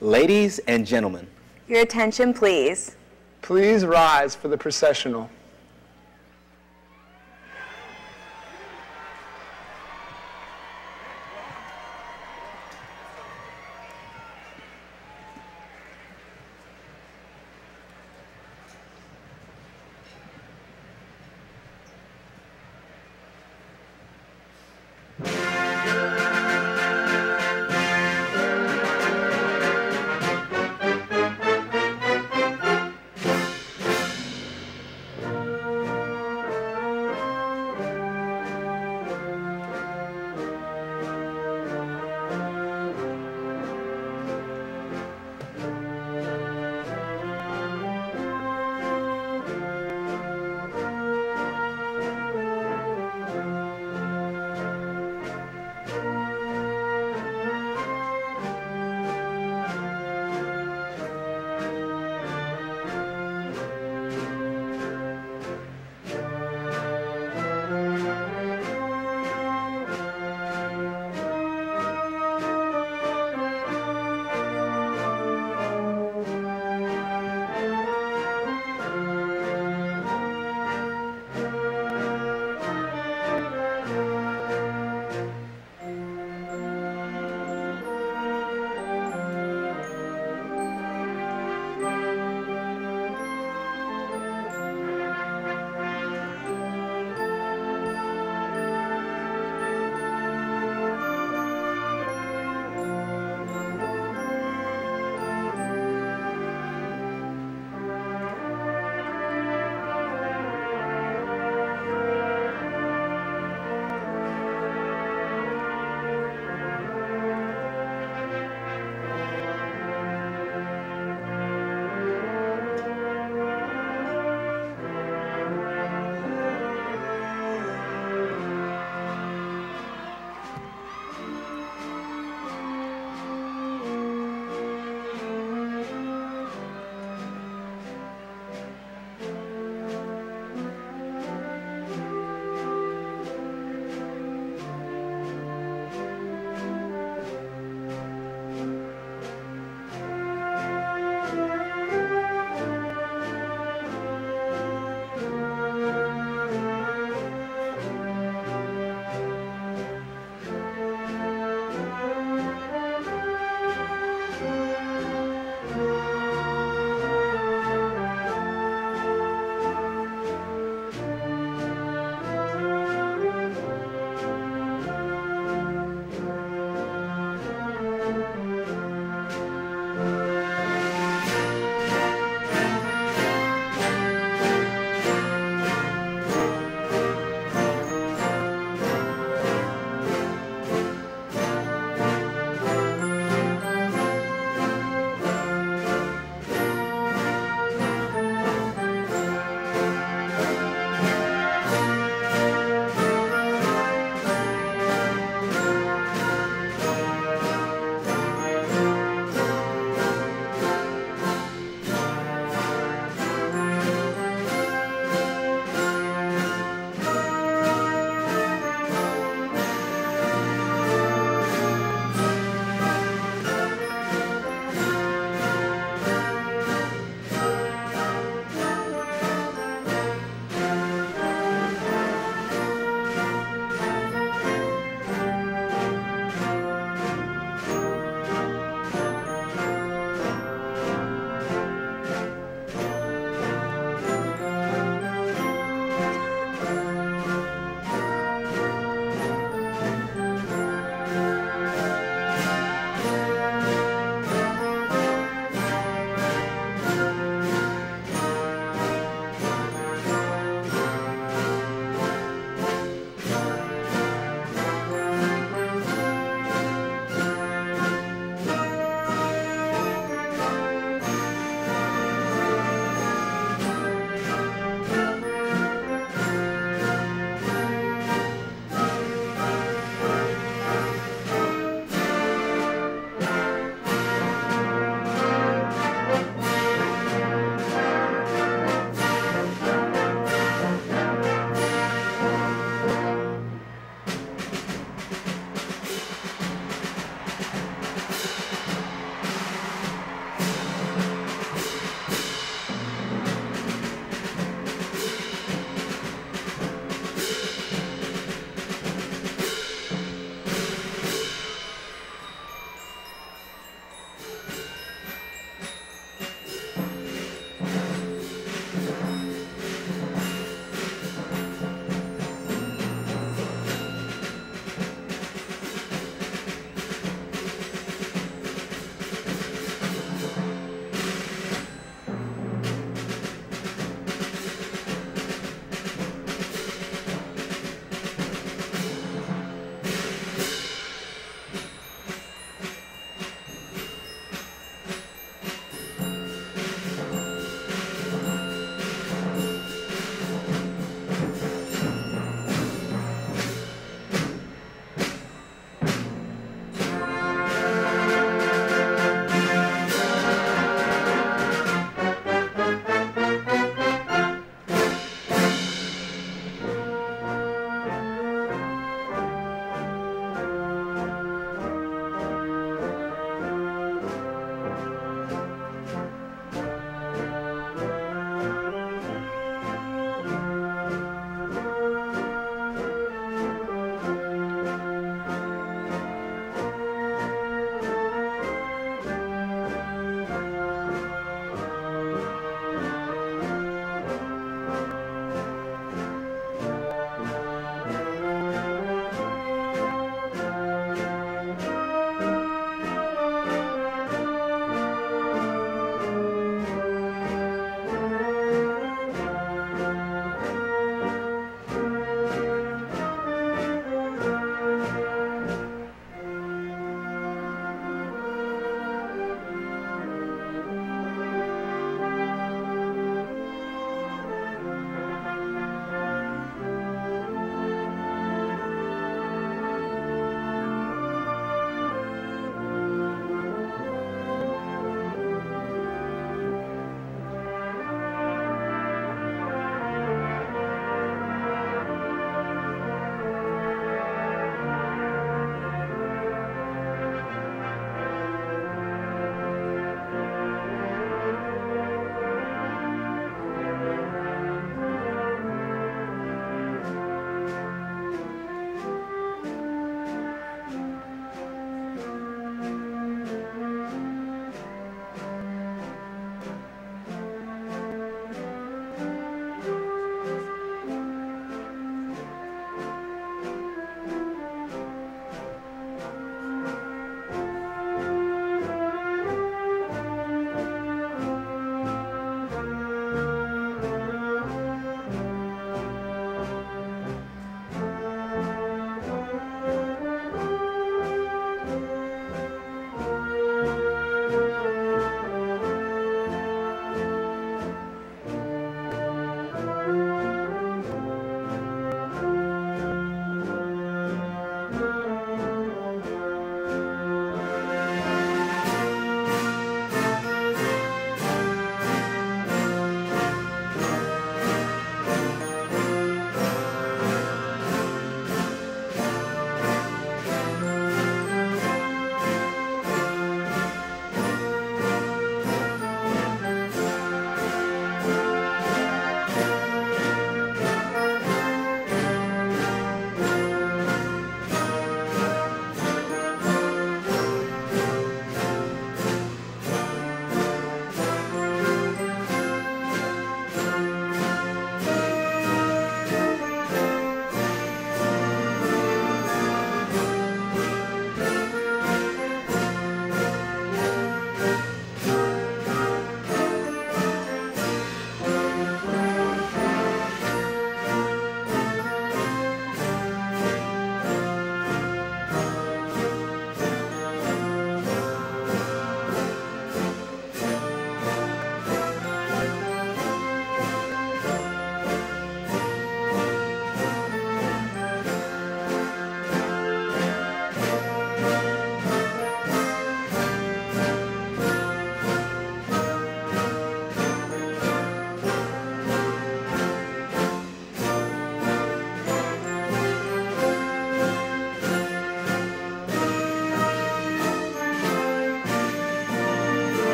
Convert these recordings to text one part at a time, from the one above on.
Ladies and gentlemen, Your attention, please. Please rise for the processional.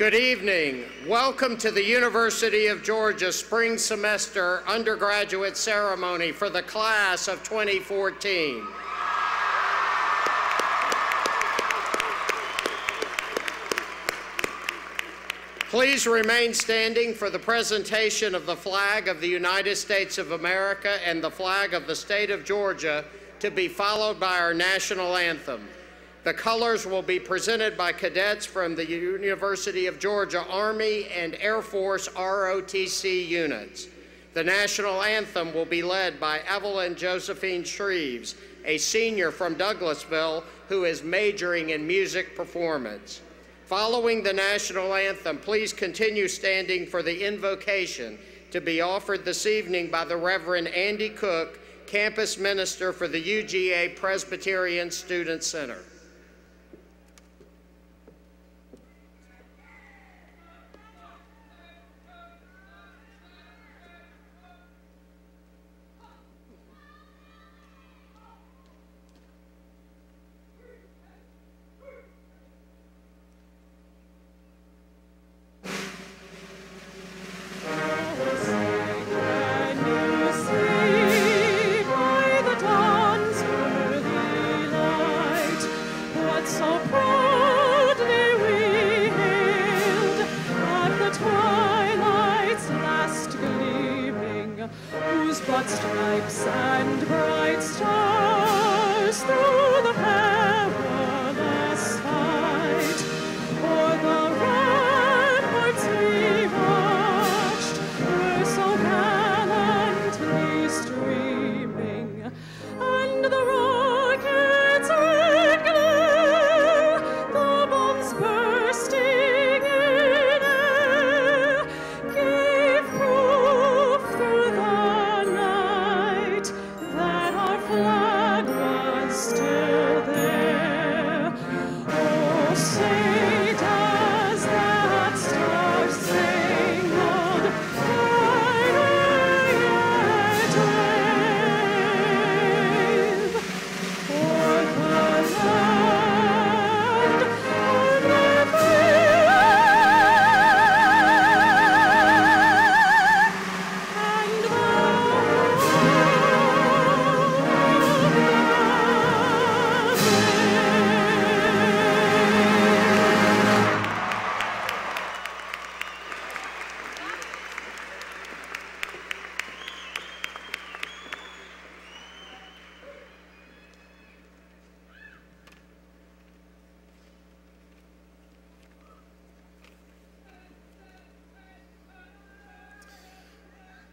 Good evening. Welcome to the University of Georgia Spring Semester Undergraduate Ceremony for the class of 2014. Please remain standing for the presentation of the flag of the United States of America and the flag of the state of Georgia, to be followed by our national anthem. The colors will be presented by cadets from the University of Georgia Army and Air Force ROTC units. The national anthem will be led by Evelyn Josephine Shreves, a senior from Douglasville who is majoring in music performance. Following the national anthem, please continue standing for the invocation to be offered this evening by the Reverend Andy Cook, campus minister for the UGA Presbyterian Student Center.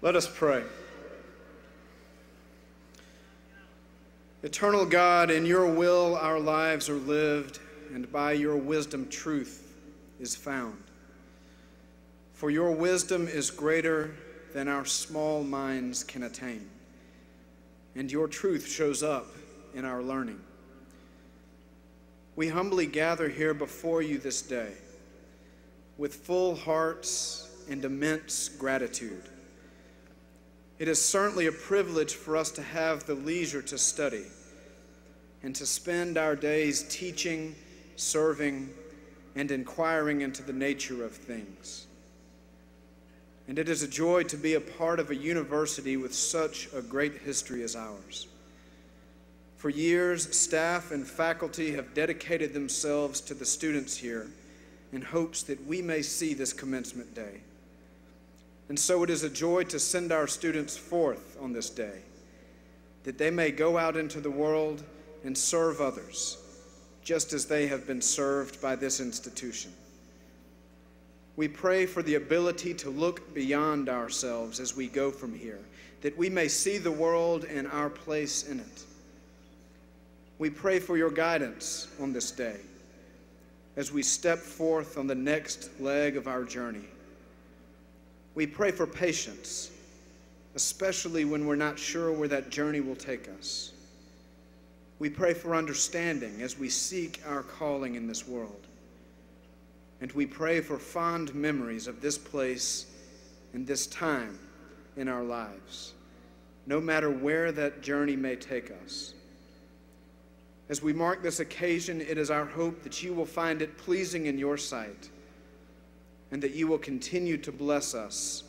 Let us pray. Eternal God, in your will our lives are lived, and by your wisdom truth is found. For your wisdom is greater than our small minds can attain, and your truth shows up in our learning. We humbly gather here before you this day with full hearts and immense gratitude. It is certainly a privilege for us to have the leisure to study and to spend our days teaching, serving, and inquiring into the nature of things. And it is a joy to be a part of a university with such a great history as ours. For years, staff and faculty have dedicated themselves to the students here in hopes that we may see this commencement day. And so it is a joy to send our students forth on this day, that they may go out into the world and serve others, just as they have been served by this institution. We pray for the ability to look beyond ourselves as we go from here, that we may see the world and our place in it. We pray for your guidance on this day as we step forth on the next leg of our journey. We pray for patience, especially when we're not sure where that journey will take us. We pray for understanding as we seek our calling in this world. And we pray for fond memories of this place and this time in our lives, no matter where that journey may take us. As we mark this occasion, it is our hope that you will find it pleasing in your sight, and that you will continue to bless us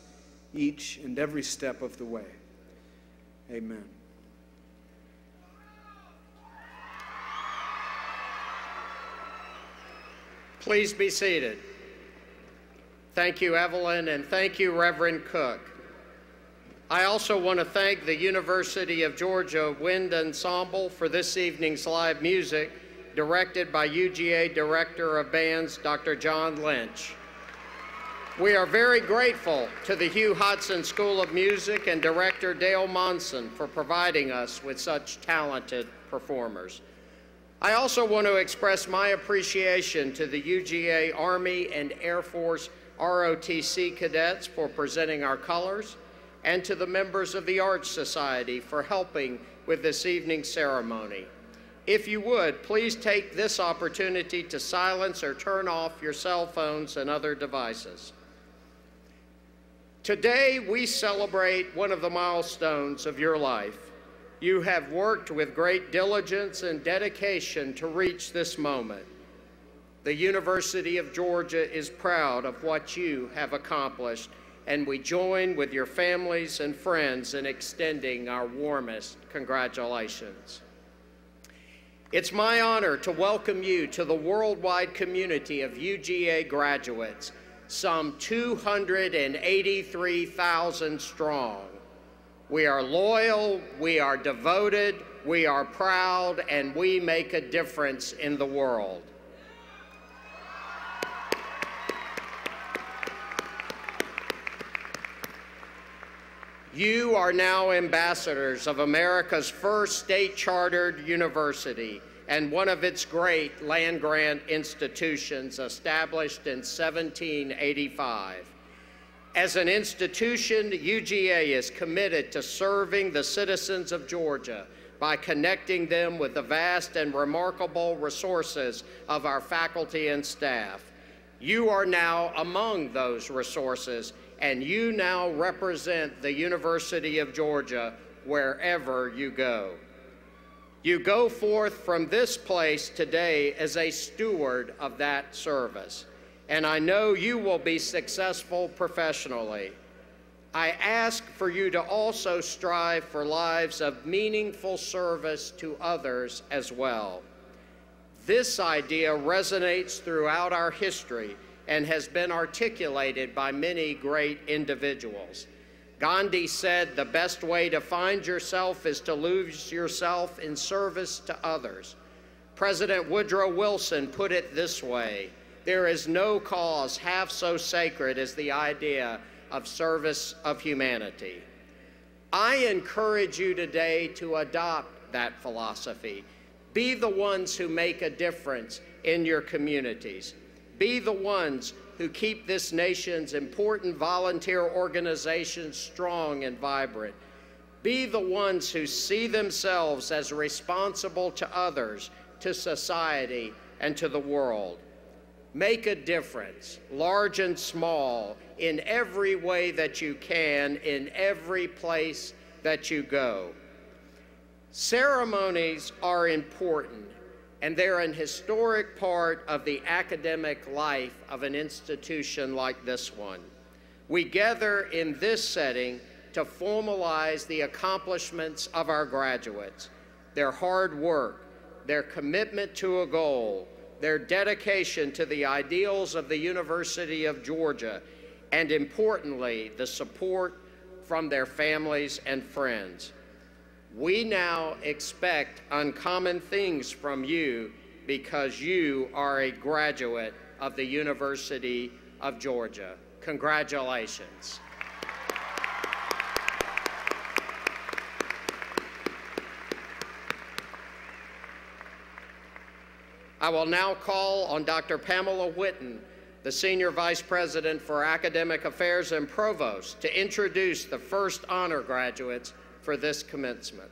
each and every step of the way. Amen. Please be seated. Thank you, Evelyn, and thank you, Reverend Cook. I also want to thank the University of Georgia Wind Ensemble for this evening's live music, directed by UGA Director of Bands, Dr. John Lynch. We are very grateful to the Hugh Hodson School of Music and Director Dale Monson for providing us with such talented performers. I also want to express my appreciation to the UGA Army and Air Force ROTC cadets for presenting our colors, and to the members of the Arts Society for helping with this evening's ceremony. If you would, please take this opportunity to silence or turn off your cell phones and other devices. Today, we celebrate one of the milestones of your life. You have worked with great diligence and dedication to reach this moment. The University of Georgia is proud of what you have accomplished, and we join with your families and friends in extending our warmest congratulations. It's my honor to welcome you to the worldwide community of UGA graduates, some 283,000 strong. We are loyal, we are devoted, we are proud, and we make a difference in the world. You are now ambassadors of America's first state-chartered university and one of its great land-grant institutions established in 1785. As an institution, UGA is committed to serving the citizens of Georgia by connecting them with the vast and remarkable resources of our faculty and staff. You are now among those resources, and you now represent the University of Georgia wherever you go. You go forth from this place today as a steward of that service, and I know you will be successful professionally. I ask for you to also strive for lives of meaningful service to others as well. This idea resonates throughout our history and has been articulated by many great individuals. Gandhi said, "The best way to find yourself is to lose yourself in service to others." President Woodrow Wilson put it this way, "There is no cause half so sacred as the idea of service of humanity." I encourage you today to adopt that philosophy. Be the ones who make a difference in your communities. Be the ones who keep this nation's important volunteer organizations strong and vibrant. Be the ones who see themselves as responsible to others, to society, and to the world. Make a difference, large and small, in every way that you can, in every place that you go. Ceremonies are important, and they're an historic part of the academic life of an institution like this one. We gather in this setting to formalize the accomplishments of our graduates, their hard work, their commitment to a goal, their dedication to the ideals of the University of Georgia, and importantly, the support from their families and friends. We now expect uncommon things from you because you are a graduate of the University of Georgia. Congratulations. I will now call on Dr. Pamela Whitten, the Senior Vice President for Academic Affairs and Provost, to introduce the first honor graduates for this commencement.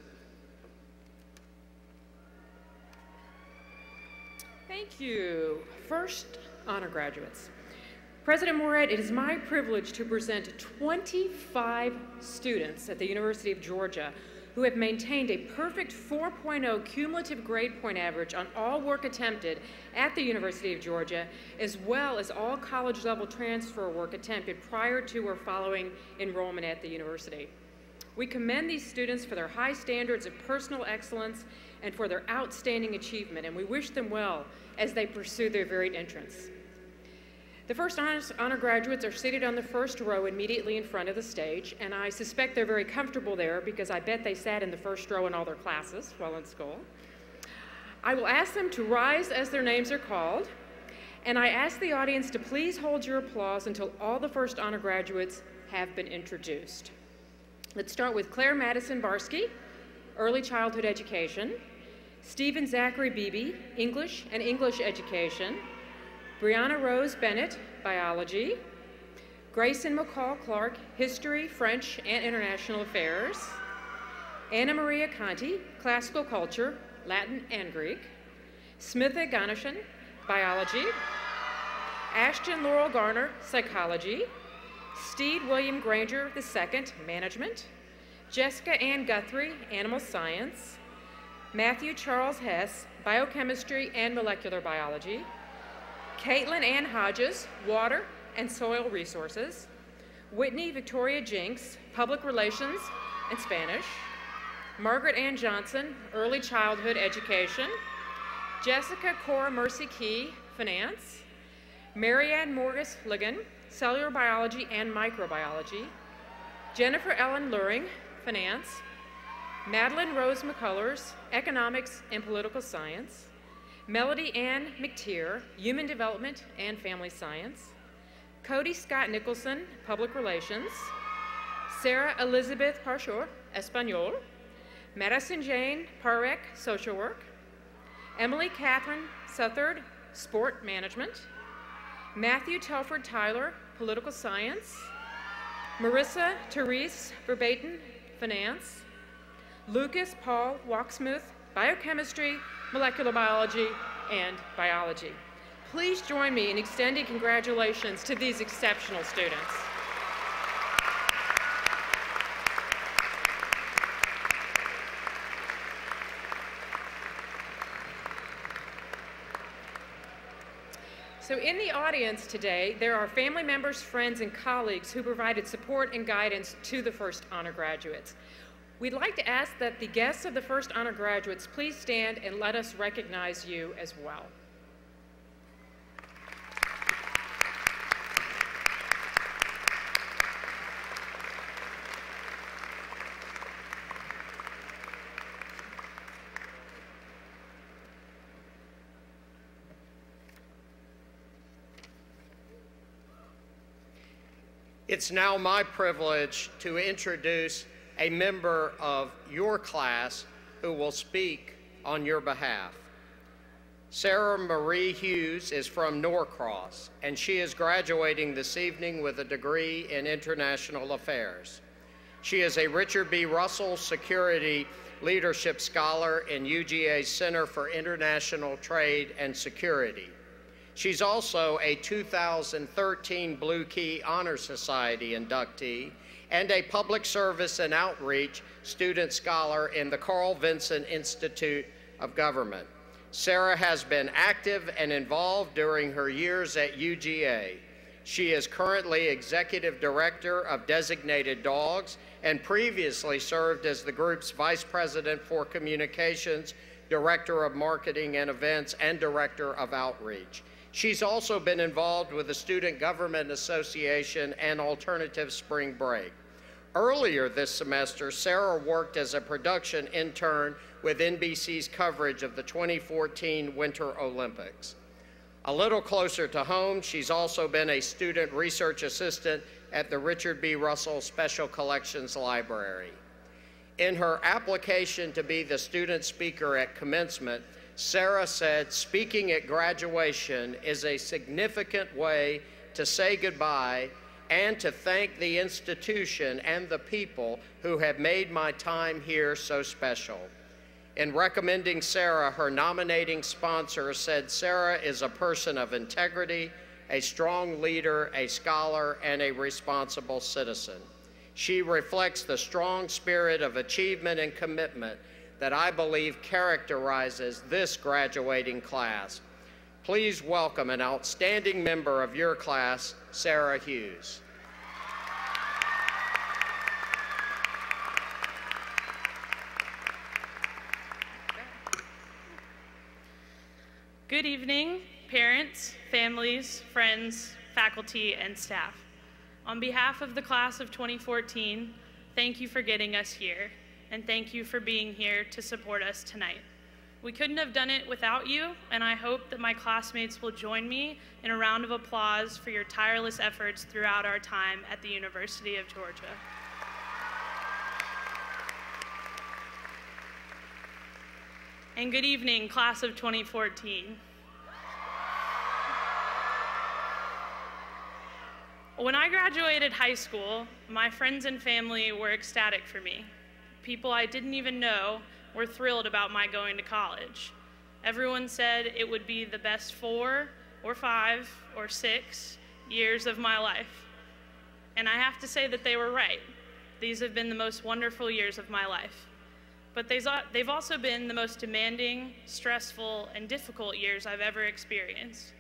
Thank you. First, honor graduates. President Moret, it is my privilege to present 25 students at the University of Georgia who have maintained a perfect 4.0 cumulative grade point average on all work attempted at the University of Georgia, as well as all college-level transfer work attempted prior to or following enrollment at the university. We commend these students for their high standards of personal excellence and for their outstanding achievement, and we wish them well as they pursue their varied interests. The first honor graduates are seated on the first row immediately in front of the stage, and I suspect they're very comfortable there because I bet they sat in the first row in all their classes while in school. I will ask them to rise as their names are called, and I ask the audience to please hold your applause until all the first honor graduates have been introduced. Let's start with Claire Madison Barsky, Early Childhood Education, Stephen Zachary Beebe, English and English Education, Brianna Rose Bennett, Biology, Grayson McCall Clark, History, French, and International Affairs, Anna Maria Conti, Classical Culture, Latin and Greek, Smitha Ganeshan, Biology, Ashton Laurel Garner, Psychology, Steed William Granger II, Management, Jessica Ann Guthrie, Animal Science, Matthew Charles Hess, Biochemistry and Molecular Biology, Caitlin Ann Hodges, Water and Soil Resources, Whitney Victoria Jinks, Public Relations and Spanish, Margaret Ann Johnson, Early Childhood Education, Jessica Cora Mercy Key, Finance, Marianne Morgus Ligon, Cellular Biology and Microbiology, Jennifer Ellen Luring, Finance, Madeline Rose McCullers, Economics and Political Science, Melody Ann McTeer, Human Development and Family Science, Cody Scott Nicholson, Public Relations, Sarah Elizabeth Parshor, Espanol, Madison Jane Parek, Social Work, Emily Catherine Southard, Sport Management, Matthew Telford Tyler, Political Science, Marissa Therese Verbaten, Finance, Lucas Paul Walksmouth, Biochemistry, Molecular Biology, and Biology. Please join me in extending congratulations to these exceptional students. So in the audience today, there are family members, friends, and colleagues who provided support and guidance to the first honor graduates. We'd like to ask that the guests of the first honor graduates please stand and let us recognize you as well. It's now my privilege to introduce a member of your class who will speak on your behalf. Sarah Marie Hughes is from Norcross, and she is graduating this evening with a degree in International Affairs. She is a Richard B. Russell Security Leadership Scholar in UGA's Center for International Trade and Security. She's also a 2013 Blue Key Honor Society inductee and a Public Service and Outreach Student Scholar in the Carl Vinson Institute of Government. Sarah has been active and involved during her years at UGA. She is currently Executive Director of Designated Dogs and previously served as the group's Vice President for Communications, Director of Marketing and Events, and Director of Outreach. She's also been involved with the Student Government Association and Alternative Spring Break. Earlier this semester, Sarah worked as a production intern with NBC's coverage of the 2014 Winter Olympics. A little closer to home, she's also been a student research assistant at the Richard B. Russell Special Collections Library. In her application to be the student speaker at Commencement, Sarah said, "Speaking at graduation is a significant way to say goodbye and to thank the institution and the people who have made my time here so special." In recommending Sarah, her nominating sponsor said Sarah is a person of integrity, a strong leader, a scholar, and a responsible citizen. She reflects the strong spirit of achievement and commitment that I believe characterizes this graduating class. Please welcome an outstanding member of your class, Sarah Hughes. Good evening, parents, families, friends, faculty, and staff. On behalf of the class of 2014, thank you for getting us here, and thank you for being here to support us tonight. We couldn't have done it without you, and I hope that my classmates will join me in a round of applause for your tireless efforts throughout our time at the University of Georgia. And good evening, class of 2014. When I graduated high school, my friends and family were ecstatic for me. People I didn't even know were thrilled about my going to college. Everyone said it would be the best 4 or 5 or 6 years of my life. And I have to say that they were right. These have been the most wonderful years of my life. But they've also been the most demanding, stressful, and difficult years I've ever experienced.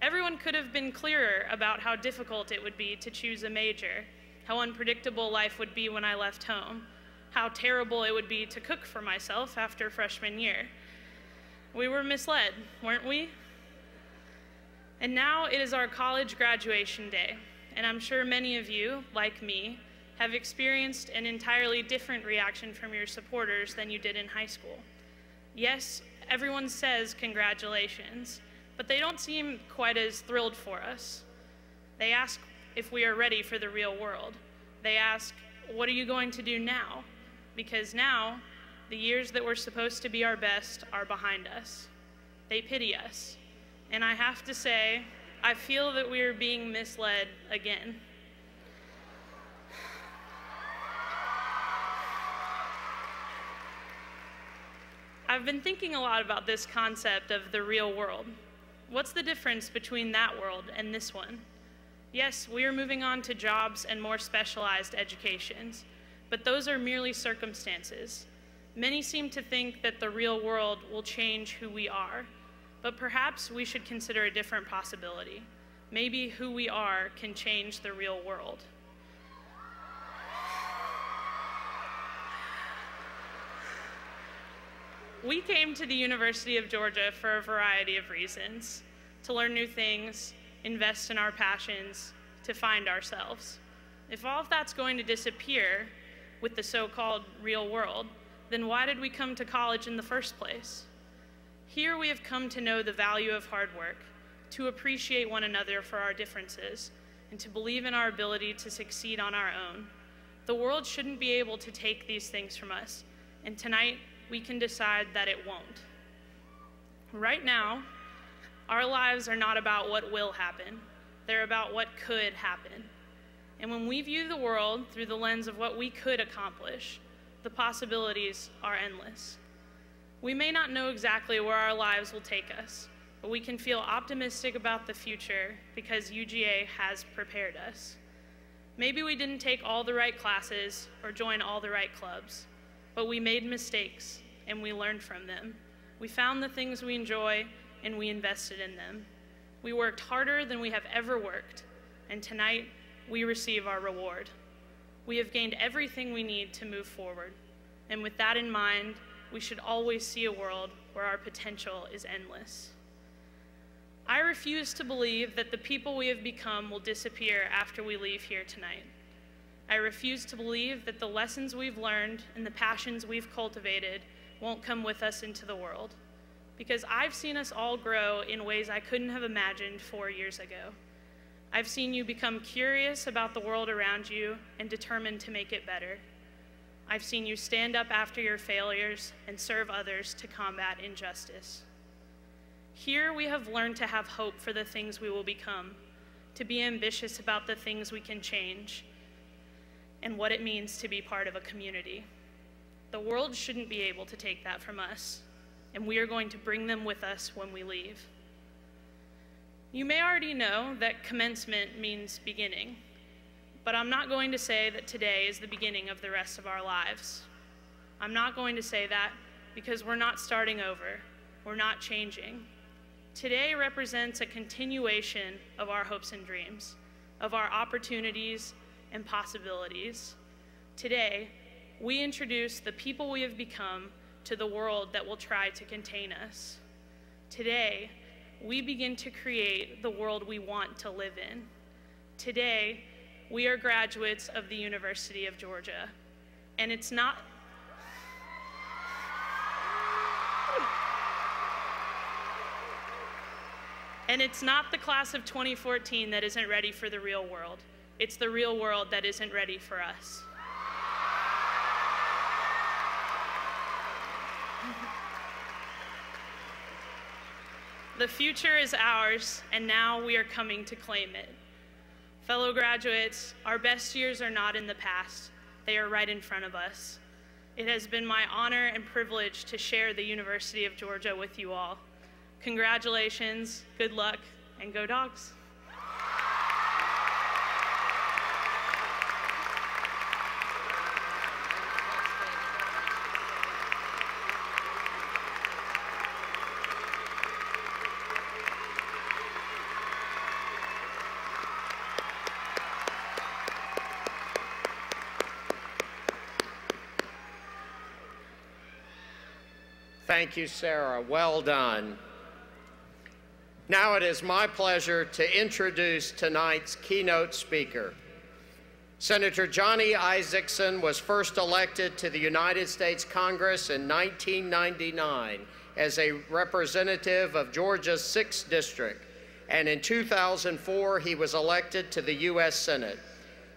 Everyone could have been clearer about how difficult it would be to choose a major, how unpredictable life would be when I left home, how terrible it would be to cook for myself after freshman year. We were misled, weren't we? And now it is our college graduation day, and I'm sure many of you, like me, have experienced an entirely different reaction from your supporters than you did in high school. Yes, everyone says congratulations, but they don't seem quite as thrilled for us. They ask if we are ready for the real world. They ask, what are you going to do now? Because now, the years that were supposed to be our best are behind us. They pity us. And I have to say, I feel that we are being misled again. I've been thinking a lot about this concept of the real world. What's the difference between that world and this one? Yes, we are moving on to jobs and more specialized educations, but those are merely circumstances. Many seem to think that the real world will change who we are, but perhaps we should consider a different possibility. Maybe who we are can change the real world. We came to the University of Georgia for a variety of reasons: to learn new things, invest in our passions, to find ourselves. If all of that's going to disappear with the so-called real world, then why did we come to college in the first place? Here we have come to know the value of hard work, to appreciate one another for our differences, and to believe in our ability to succeed on our own. The world shouldn't be able to take these things from us, and tonight we can decide that it won't. Right now, our lives are not about what will happen. They're about what could happen. And when we view the world through the lens of what we could accomplish, the possibilities are endless. We may not know exactly where our lives will take us, but we can feel optimistic about the future because UGA has prepared us. Maybe we didn't take all the right classes or join all the right clubs, but we made mistakes and we learned from them. We found the things we enjoy and we invested in them. We worked harder than we have ever worked, and tonight we receive our reward. We have gained everything we need to move forward, and with that in mind, we should always see a world where our potential is endless. I refuse to believe that the people we have become will disappear after we leave here tonight. I refuse to believe that the lessons we've learned and the passions we've cultivated won't come with us into the world, because I've seen us all grow in ways I couldn't have imagined 4 years ago. I've seen you become curious about the world around you and determined to make it better. I've seen you stand up after your failures and serve others to combat injustice. Here we have learned to have hope for the things we will become, to be ambitious about the things we can change, and what it means to be part of a community. The world shouldn't be able to take that from us, and we are going to bring them with us when we leave. You may already know that commencement means beginning. But I'm not going to say that today is the beginning of the rest of our lives. I'm not going to say that because we're not starting over. We're not changing. Today represents a continuation of our hopes and dreams, of our opportunities and possibilities. Today, we introduce the people we have become to the world that will try to contain us. Today, we begin to create the world we want to live in. Today, we are graduates of the University of Georgia, and it's not the class of 2014 that isn't ready for the real world. It's the real world that isn't ready for us. The future is ours, and now we are coming to claim it. Fellow graduates, our best years are not in the past. They are right in front of us. It has been my honor and privilege to share the University of Georgia with you all. Congratulations, good luck, and go Dogs. Thank you, Sarah. Well done. Now it is my pleasure to introduce tonight's keynote speaker. Senator Johnny Isakson was first elected to the United States Congress in 1999 as a representative of Georgia's 6th District, and in 2004 he was elected to the U.S. Senate.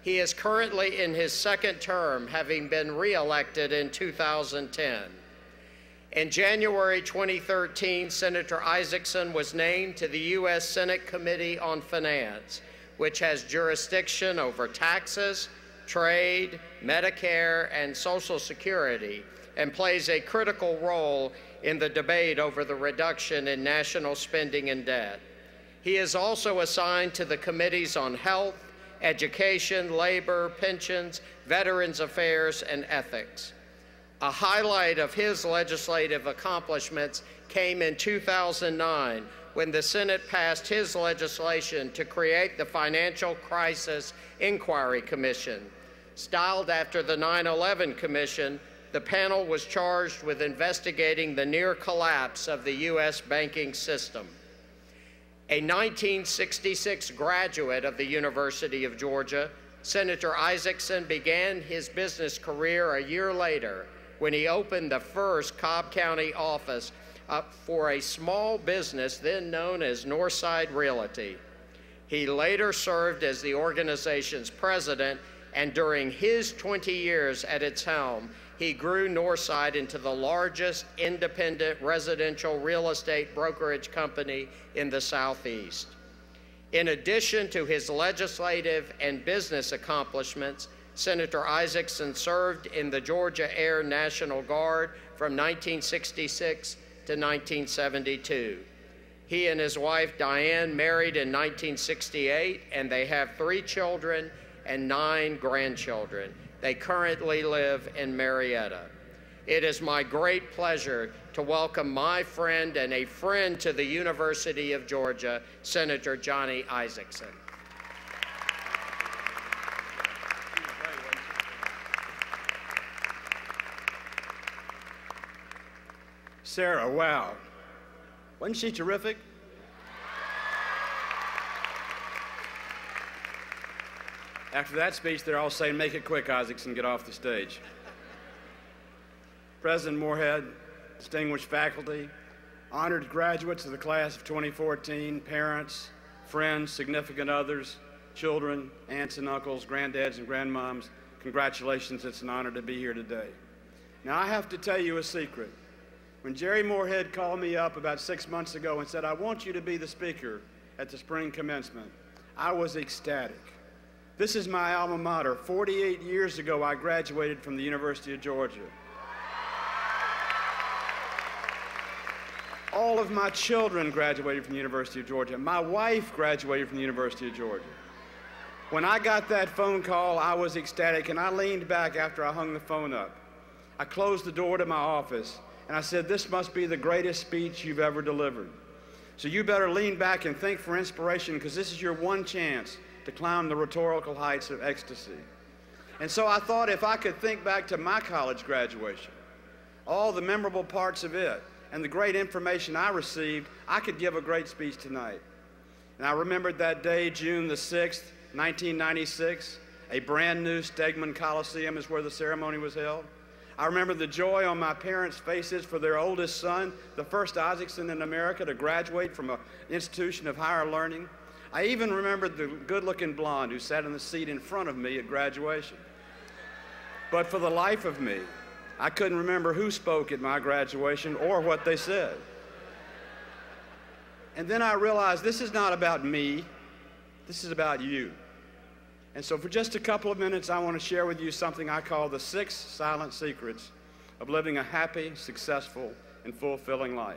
He is currently in his second term, having been re-elected in 2010. In January 2013, Senator Isakson was named to the U.S. Senate Committee on Finance, which has jurisdiction over taxes, trade, Medicare, and Social Security, and plays a critical role in the debate over the reduction in national spending and debt. He is also assigned to the committees on health, education, labor, pensions, veterans affairs, and ethics. A highlight of his legislative accomplishments came in 2009 when the Senate passed his legislation to create the Financial Crisis Inquiry Commission. Styled after the 9/11 Commission, the panel was charged with investigating the near collapse of the U.S. banking system. A 1966 graduate of the University of Georgia, Senator Isakson began his business career a year later when he opened the first Cobb County office for a small business then known as Northside Realty. He later served as the organization's president, and during his 20 years at its helm, he grew Northside into the largest independent residential real estate brokerage company in the Southeast. In addition to his legislative and business accomplishments, Senator Isakson served in the Georgia Air National Guard from 1966 to 1972. He and his wife Diane married in 1968, and they have 3 children and 9 grandchildren. They currently live in Marietta. It is my great pleasure to welcome my friend and a friend to the University of Georgia, Senator Johnny Isakson. Sarah, wow. Wasn't she terrific? After that speech, they're all saying, make it quick, Isakson, get off the stage. President Moorhead, distinguished faculty, honored graduates of the class of 2014, parents, friends, significant others, children, aunts and uncles, granddads and grandmoms, congratulations, it's an honor to be here today. Now, I have to tell you a secret. When Jerry Moorhead called me up about 6 months ago and said, I want you to be the speaker at the spring commencement, I was ecstatic. This is my alma mater. 48 years ago, I graduated from the University of Georgia. All of my children graduated from the University of Georgia. My wife graduated from the University of Georgia. When I got that phone call, I was ecstatic, and I leaned back after I hung the phone up. I closed the door to my office, and I said, "This must be the greatest speech you've ever delivered. So you better lean back and think for inspiration, because this is your one chance to climb the rhetorical heights of ecstasy." And so I thought if I could think back to my college graduation, all the memorable parts of it, and the great information I received, I could give a great speech tonight. And I remembered that day, June the 6th, 1996, a brand new Stegman Coliseum is where the ceremony was held. I remember the joy on my parents' faces for their oldest son, the first Isaacson in America to graduate from an institution of higher learning. I even remembered the good-looking blonde who sat in the seat in front of me at graduation. But for the life of me, I couldn't remember who spoke at my graduation or what they said. And then I realized this is not about me, this is about you. And so for just a couple of minutes, I want to share with you something I call the 6 silent secrets of living a happy, successful, and fulfilling life.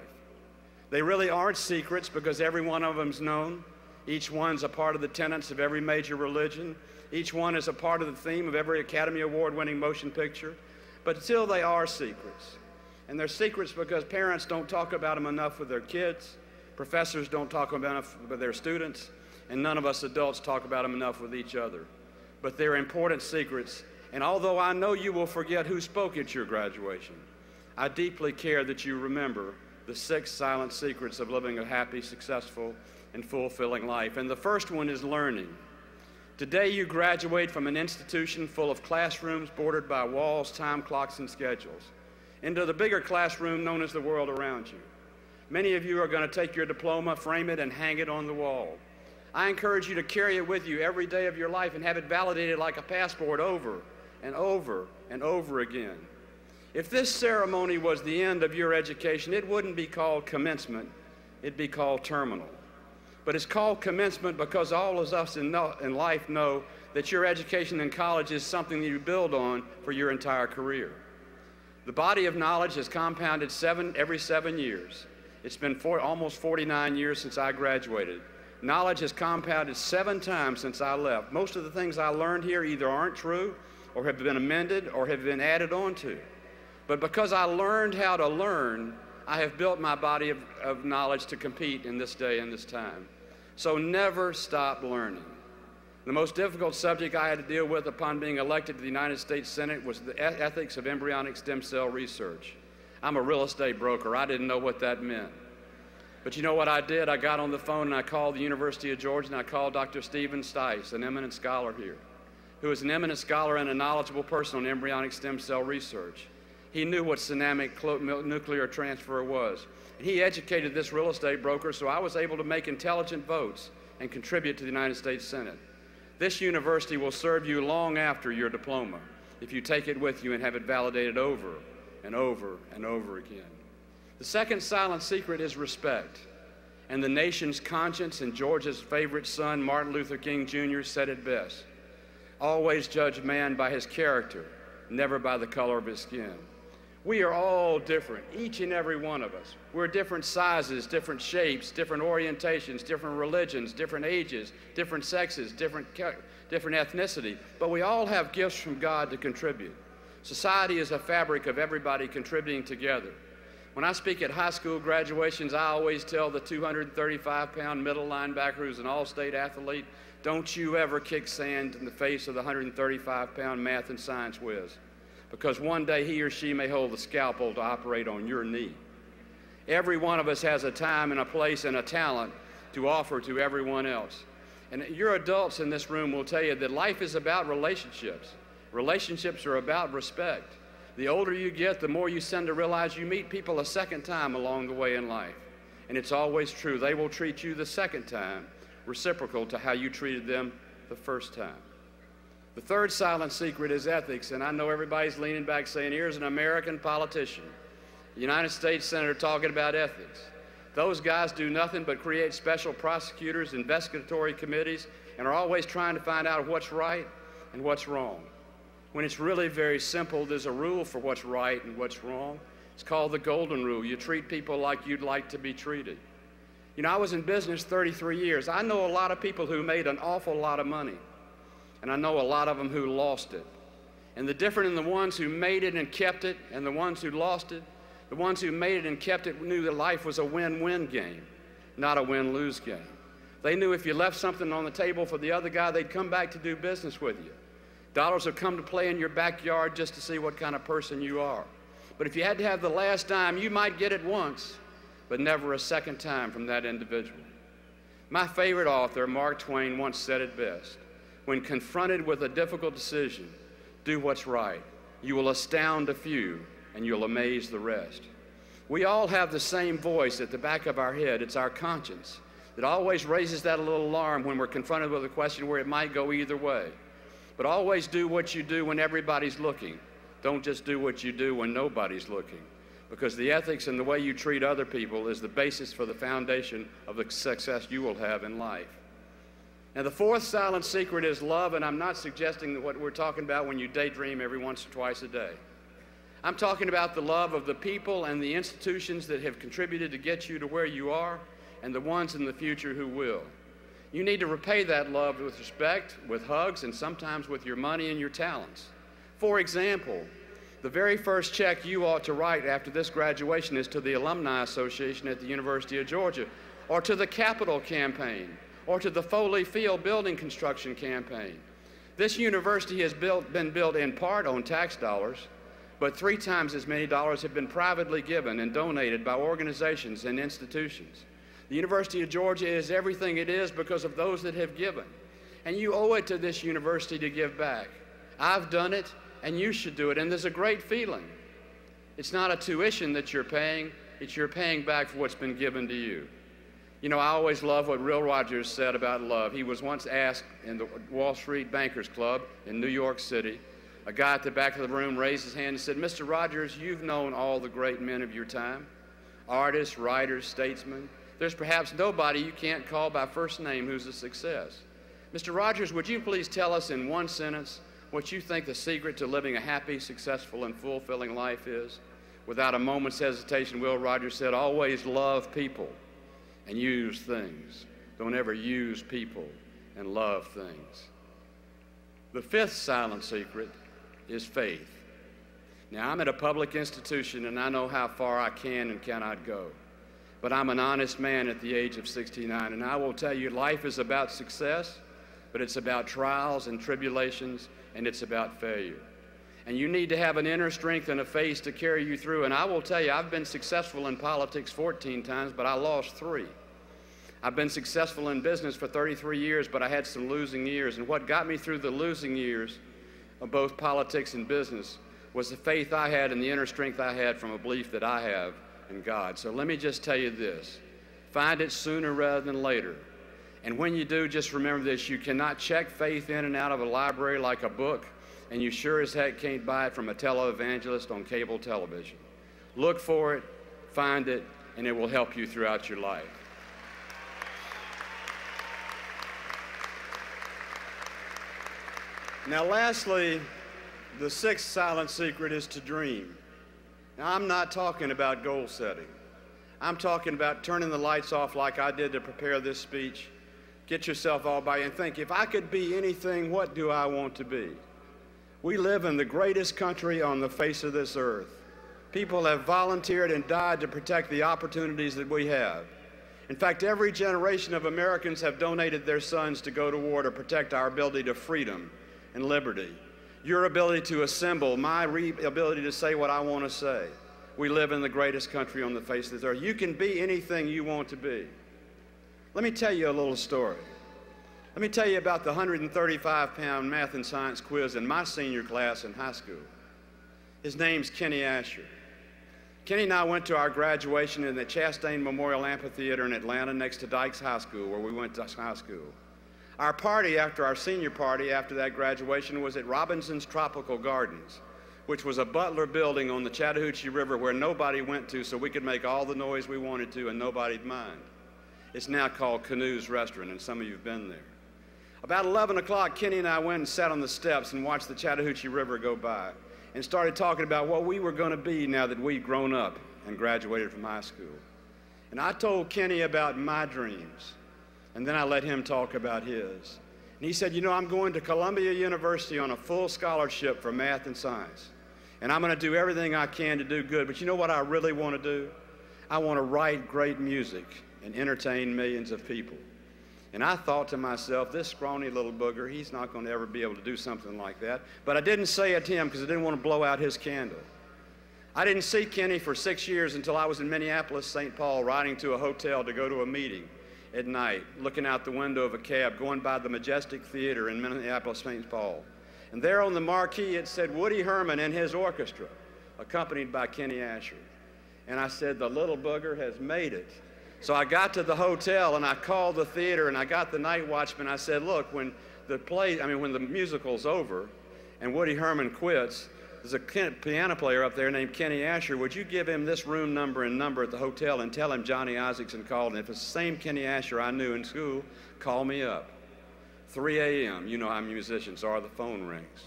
They really aren't secrets because every one of them's known. Each one's a part of the tenets of every major religion. Each one is a part of the theme of every Academy Award-winning motion picture. But still, they are secrets. And they're secrets because parents don't talk about them enough with their kids, professors don't talk about them enough with their students, and none of us adults talk about them enough with each other. But they're important secrets, and although I know you will forget who spoke at your graduation, I deeply care that you remember the 6 silent secrets of living a happy, successful, and fulfilling life. And the first one is learning. Today you graduate from an institution full of classrooms bordered by walls, time clocks, and schedules, into the bigger classroom known as the world around you. Many of you are going to take your diploma, frame it, and hang it on the wall. I encourage you to carry it with you every day of your life and have it validated like a passport over and over and over again. If this ceremony was the end of your education, it wouldn't be called commencement, it'd be called terminal. But it's called commencement because all of us in life know that your education in college is something that you build on for your entire career. The body of knowledge has compounded every 7 years. It's been almost 49 years since I graduated. Knowledge has compounded 7 times since I left. Most of the things I learned here either aren't true or have been amended or have been added on to. But because I learned how to learn, I have built my body of knowledge to compete in this day and this time. So never stop learning. The most difficult subject I had to deal with upon being elected to the United States Senate was the ethics of embryonic stem cell research. I'm a real estate broker. I didn't know what that meant. But you know what I did? I got on the phone and I called the University of Georgia and I called Dr. Stephen Stice, an eminent scholar here, who is an eminent scholar and a knowledgeable person on embryonic stem cell research. He knew what synamic nuclear transfer was. And he educated this real estate broker, so I was able to make intelligent votes and contribute to the United States Senate. This university will serve you long after your diploma if you take it with you and have it validated over and over and over again. The second silent secret is respect. And the nation's conscience and Georgia's favorite son, Martin Luther King Jr., said it best. Always judge man by his character, never by the color of his skin. We are all different, each and every one of us. We're different sizes, different shapes, different orientations, different religions, different ages, different sexes, different ethnicity, but we all have gifts from God to contribute. Society is a fabric of everybody contributing together. When I speak at high school graduations, I always tell the 235-pound middle linebacker who's an all-state athlete, don't you ever kick sand in the face of the 135-pound math and science whiz, because one day he or she may hold the scalpel to operate on your knee. Every one of us has a time and a place and a talent to offer to everyone else. And your adults in this room will tell you that life is about relationships. Relationships are about respect. The older you get, the more you tend to realize you meet people a second time along the way in life. And it's always true. They will treat you the second time reciprocal to how you treated them the first time. The third silent secret is ethics, and I know everybody's leaning back saying, here's an American politician, a United States Senator talking about ethics. Those guys do nothing but create special prosecutors, investigatory committees, and are always trying to find out what's right and what's wrong. When it's really very simple, there's a rule for what's right and what's wrong. It's called the golden rule. You treat people like you'd like to be treated. You know, I was in business 33 years. I know a lot of people who made an awful lot of money. and I know a lot of them who lost it. And the difference in the ones who made it and kept it and the ones who lost it, the ones who made it and kept it knew that life was a win-win game, not a win-lose game. They knew if you left something on the table for the other guy, they'd come back to do business with you. Dollars will come to play in your backyard just to see what kind of person you are. But if you had to have the last dime, you might get it once, but never a second time from that individual. My favorite author, Mark Twain, once said it best: when confronted with a difficult decision, do what's right. You will astound a few, and you'll amaze the rest. We all have the same voice at the back of our head. It's our conscience that always raises that little alarm when we're confronted with a question where it might go either way. But always do what you do when everybody's looking. Don't just do what you do when nobody's looking, because the ethics and the way you treat other people is the basis for the foundation of the success you will have in life. Now, the fourth silent secret is love, and I'm not suggesting that what we're talking about when you daydream every once or twice a day. I'm talking about the love of the people and the institutions that have contributed to get you to where you are, and the ones in the future who will. You need to repay that love with respect, with hugs, and sometimes with your money and your talents. For example, the very first check you ought to write after this graduation is to the Alumni Association at the University of Georgia, or to the Capitol Campaign, or to the Foley Field Building Construction Campaign. This university has been built in part on tax dollars, but 3 times as many dollars have been privately given and donated by organizations and institutions. The University of Georgia is everything it is because of those that have given. And you owe it to this university to give back. I've done it, and you should do it, and there's a great feeling. It's not a tuition that you're paying, it's you're paying back for what's been given to you. You know, I always love what Will Rogers said about love. He was once asked in the Wall Street Bankers Club in New York City. A guy at the back of the room raised his hand and said, "Mr. Rogers, you've known all the great men of your time, artists, writers, statesmen. There's perhaps nobody you can't call by first name who's a success. Mr. Rogers, would you please tell us in one sentence what you think the secret to living a happy, successful, and fulfilling life is?" Without a moment's hesitation, Will Rogers said, "Always love people and use things. Don't ever use people and love things." The fifth silent secret is faith. Now, I'm at a public institution, and I know how far I can and cannot go. But I'm an honest man at the age of 69, and I will tell you, life is about success, but it's about trials and tribulations, and it's about failure. And you need to have an inner strength and a faith to carry you through. And I will tell you, I've been successful in politics 14 times, but I lost 3. I've been successful in business for 33 years, but I had some losing years. And what got me through the losing years of both politics and business was the faith I had and the inner strength I had from a belief that I have in God. So let me just tell you this. Find it sooner rather than later. And when you do, just remember this: you cannot check faith in and out of a library like a book, and you sure as heck can't buy it from a televangelist on cable television. Look for it, find it, and it will help you throughout your life. Now, lastly, the sixth silent secret is to dream. Now, I'm not talking about goal setting. I'm talking about turning the lights off like I did to prepare this speech. Get yourself all by and think, if I could be anything, what do I want to be? We live in the greatest country on the face of this earth. People have volunteered and died to protect the opportunities that we have. In fact, every generation of Americans have donated their sons to go to war to protect our ability to freedom and liberty. Your ability to assemble, my ability to say what I want to say. We live in the greatest country on the face of this earth. You can be anything you want to be. Let me tell you a little story. Let me tell you about the 135-pound math and science quiz in my senior class in high school. His name's Kenny Asher. Kenny and I went to our graduation in the Chastain Memorial Amphitheater in Atlanta next to Dykes High School, where we went to high school. Our party after our senior party after that graduation was at Robinson's Tropical Gardens, which was a butler building on the Chattahoochee River where nobody went to so we could make all the noise we wanted to and nobody'd mind. It's now called Canoe's Restaurant, and some of you have been there. About 11 o'clock, Kenny and I went and sat on the steps and watched the Chattahoochee River go by and started talking about what we were going to be now that we'd grown up and graduated from high school. And I told Kenny about my dreams, and then I let him talk about his. And he said, you know, I'm going to Columbia University on a full scholarship for math and science. And I'm going to do everything I can to do good. But you know what I really want to do? I want to write great music and entertain millions of people. And I thought to myself, this scrawny little booger, he's not going to ever be able to do something like that. But I didn't say it to him because I didn't want to blow out his candle. I didn't see Kenny for 6 years until I was in Minneapolis, St. Paul, riding to a hotel to go to a meeting at night, looking out the window of a cab, going by the Majestic Theater in Minneapolis, St. Paul. And there on the marquee it said Woody Herman and his orchestra, accompanied by Kenny Asher. And I said, the little booger has made it. So I got to the hotel and I called the theater and I got the night watchman. I said, look, when the musical's over and Woody Herman quits, there's a piano player up there named Kenny Asher. Would you give him this room number and number at the hotel and tell him Johnny Isaacson called? And if it's the same Kenny Asher I knew in school, call me up. 3 a.m., you know how musicians are, the phone rings.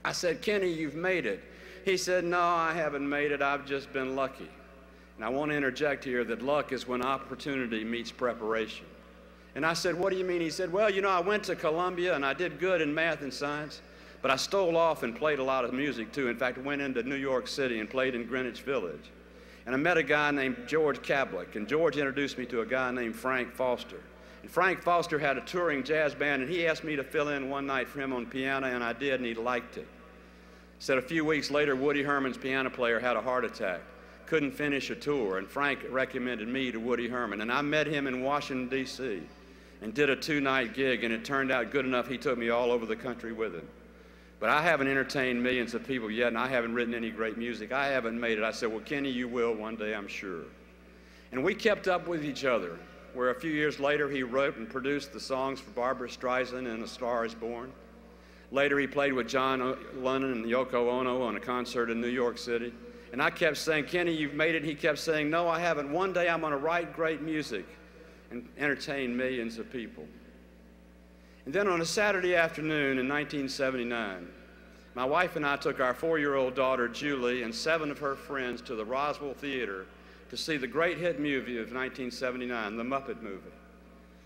I said, Kenny, you've made it. He said, no, I haven't made it, I've just been lucky. And I want to interject here that luck is when opportunity meets preparation. And I said, what do you mean? He said, well, you know, I went to Columbia and I did good in math and science, but I stole off and played a lot of music too. In fact, I went into New York City and played in Greenwich Village. And I met a guy named George Kablik, and George introduced me to a guy named Frank Foster. And Frank Foster had a touring jazz band, and he asked me to fill in one night for him on piano, and I did, and he liked it. Said a few weeks later, Woody Herman's piano player had a heart attack, couldn't finish a tour, and Frank recommended me to Woody Herman. And I met him in Washington, D.C., and did a 2-night gig, and it turned out good enough he took me all over the country with him. But I haven't entertained millions of people yet, and I haven't written any great music. I haven't made it. I said, well, Kenny, you will one day, I'm sure. And we kept up with each other, where a few years later he wrote and produced the songs for Barbra Streisand and A Star Is Born. Later he played with John Lennon and Yoko Ono on a concert in New York City. And I kept saying, Kenny, you've made it. He kept saying, no, I haven't. One day I'm going to write great music and entertain millions of people. And then on a Saturday afternoon in 1979, my wife and I took our 4-year-old daughter, Julie, and 7 of her friends to the Roswell Theater to see the great hit movie of 1979, The Muppet Movie.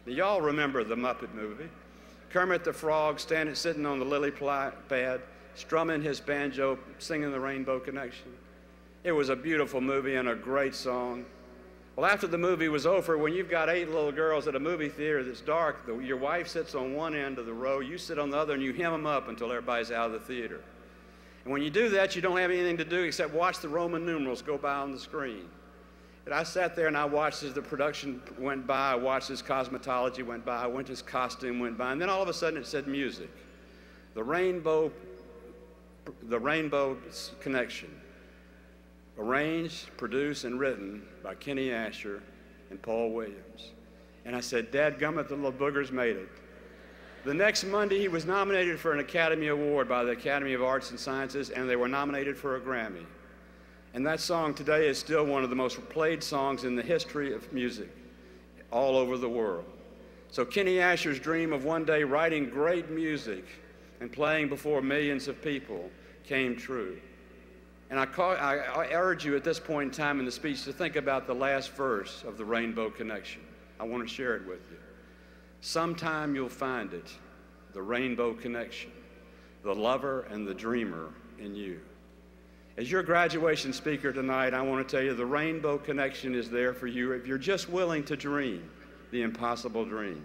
Now, y'all remember The Muppet Movie. Kermit the Frog sitting on the lily pad, strumming his banjo, singing The Rainbow Connection. It was a beautiful movie and a great song. Well, after the movie was over, when you've got 8 little girls at a movie theater that's dark, your wife sits on one end of the row, you sit on the other, and you hem them up until everybody's out of the theater. And when you do that, you don't have anything to do except watch the Roman numerals go by on the screen. And I sat there and I watched as the production went by, I watched as cosmetology went by, I watched as costume went by, and then all of a sudden it said music. The Rainbow Connection. Arranged, produced, and written by Kenny Asher and Paul Williams. And I said, dadgummit, the little booger's made it. The next Monday, he was nominated for an Academy Award by the Academy of Arts and Sciences, and they were nominated for a Grammy. And that song today is still one of the most played songs in the history of music all over the world. So Kenny Asher's dream of one day writing great music and playing before millions of people came true. And I urge you at this point in time in the speech to think about the last verse of the Rainbow Connection. I want to share it with you. Sometime you'll find it, the rainbow connection, the lover and the dreamer in you. As your graduation speaker tonight, I want to tell you the rainbow connection is there for you if you're just willing to dream the impossible dream.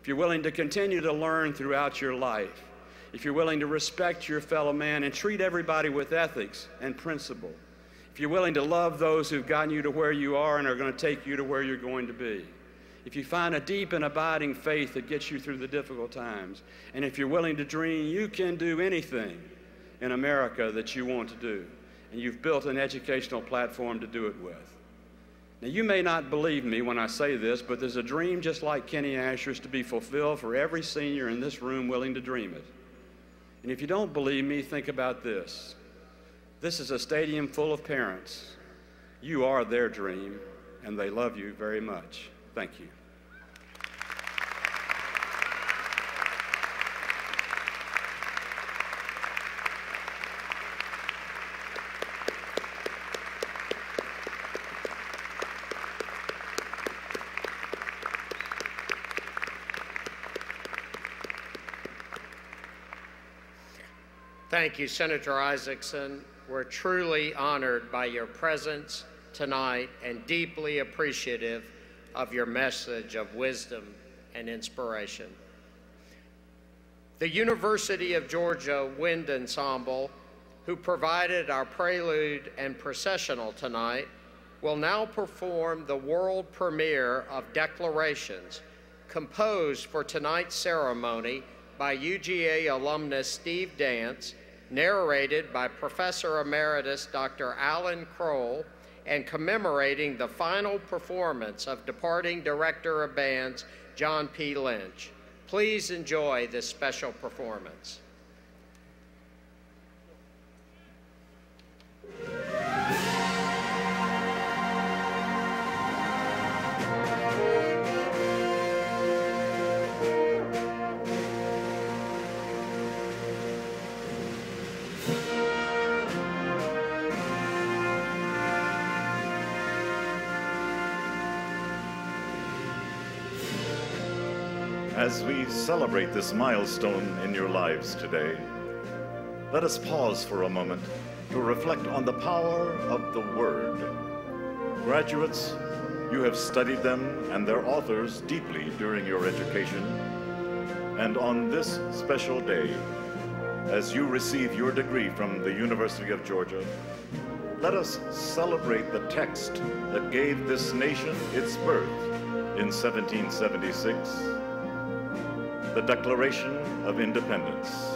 If you're willing to continue to learn throughout your life. If you're willing to respect your fellow man and treat everybody with ethics and principle. If you're willing to love those who've gotten you to where you are and are going to take you to where you're going to be. If you find a deep and abiding faith that gets you through the difficult times. And if you're willing to dream, you can do anything in America that you want to do. And you've built an educational platform to do it with. Now, you may not believe me when I say this, but there's a dream just like Kenny Asher's to be fulfilled for every senior in this room willing to dream it. And if you don't believe me, think about this. This is a stadium full of parents. You are their dream, and they love you very much. Thank you. Thank you, Senator Isaacson. We're truly honored by your presence tonight and deeply appreciative of your message of wisdom and inspiration. The University of Georgia Wind Ensemble, who provided our prelude and processional tonight, will now perform the world premiere of Declarations, composed for tonight's ceremony by UGA alumnus Steve Dance, narrated by Professor Emeritus Dr. Alan Kroll, and commemorating the final performance of departing Director of Bands John P. Lynch. Please enjoy this special performance. As we celebrate this milestone in your lives today, let us pause for a moment to reflect on the power of the Word. Graduates, you have studied them and their authors deeply during your education, and on this special day, as you receive your degree from the University of Georgia, let us celebrate the text that gave this nation its birth in 1776, the Declaration of Independence.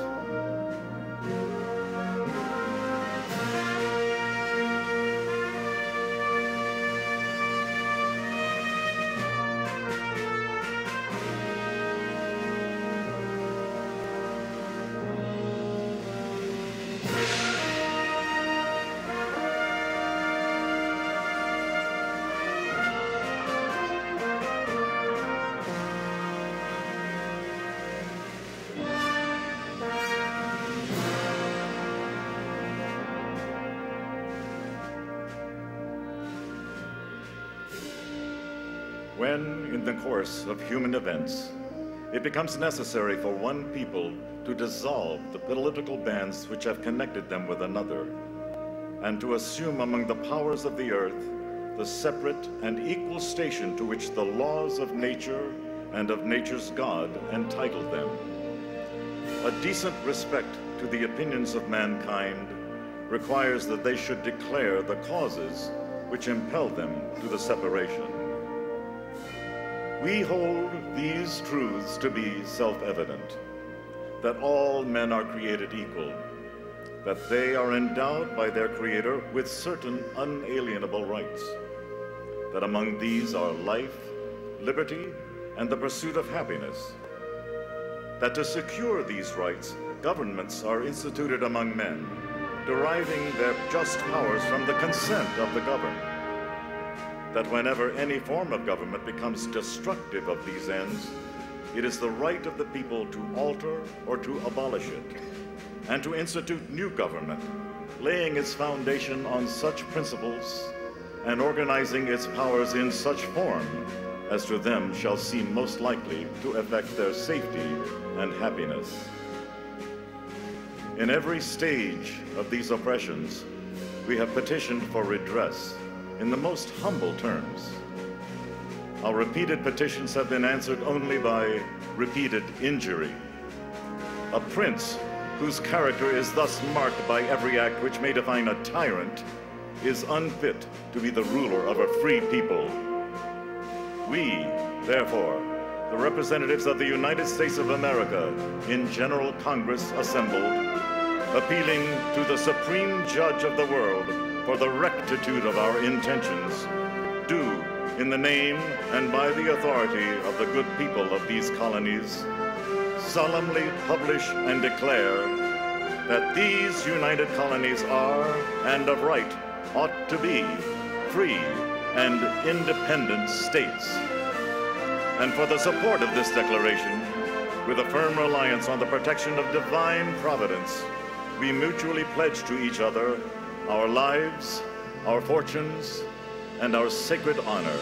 When, in the course of human events, it becomes necessary for one people to dissolve the political bands which have connected them with another, and to assume among the powers of the earth the separate and equal station to which the laws of nature and of nature's God entitled them, a decent respect to the opinions of mankind requires that they should declare the causes which impel them to the separation. We hold these truths to be self-evident, that all men are created equal, that they are endowed by their Creator with certain unalienable rights, that among these are life, liberty, and the pursuit of happiness, that to secure these rights, governments are instituted among men, deriving their just powers from the consent of the governed, that whenever any form of government becomes destructive of these ends, it is the right of the people to alter or to abolish it, and to institute new government, laying its foundation on such principles and organizing its powers in such form as to them shall seem most likely to affect their safety and happiness. In every stage of these oppressions, we have petitioned for redress in the most humble terms. Our repeated petitions have been answered only by repeated injury. A prince whose character is thus marked by every act which may define a tyrant is unfit to be the ruler of a free people. We, therefore, the representatives of the United States of America in General Congress assembled, appealing to the Supreme Judge of the world for the rectitude of our intentions, do, in the name and by the authority of the good people of these colonies, solemnly publish and declare that these united colonies are, and of right, ought to be, free and independent states. And for the support of this declaration, with a firm reliance on the protection of divine providence, we mutually pledge to each other our lives, our fortunes, and our sacred honor.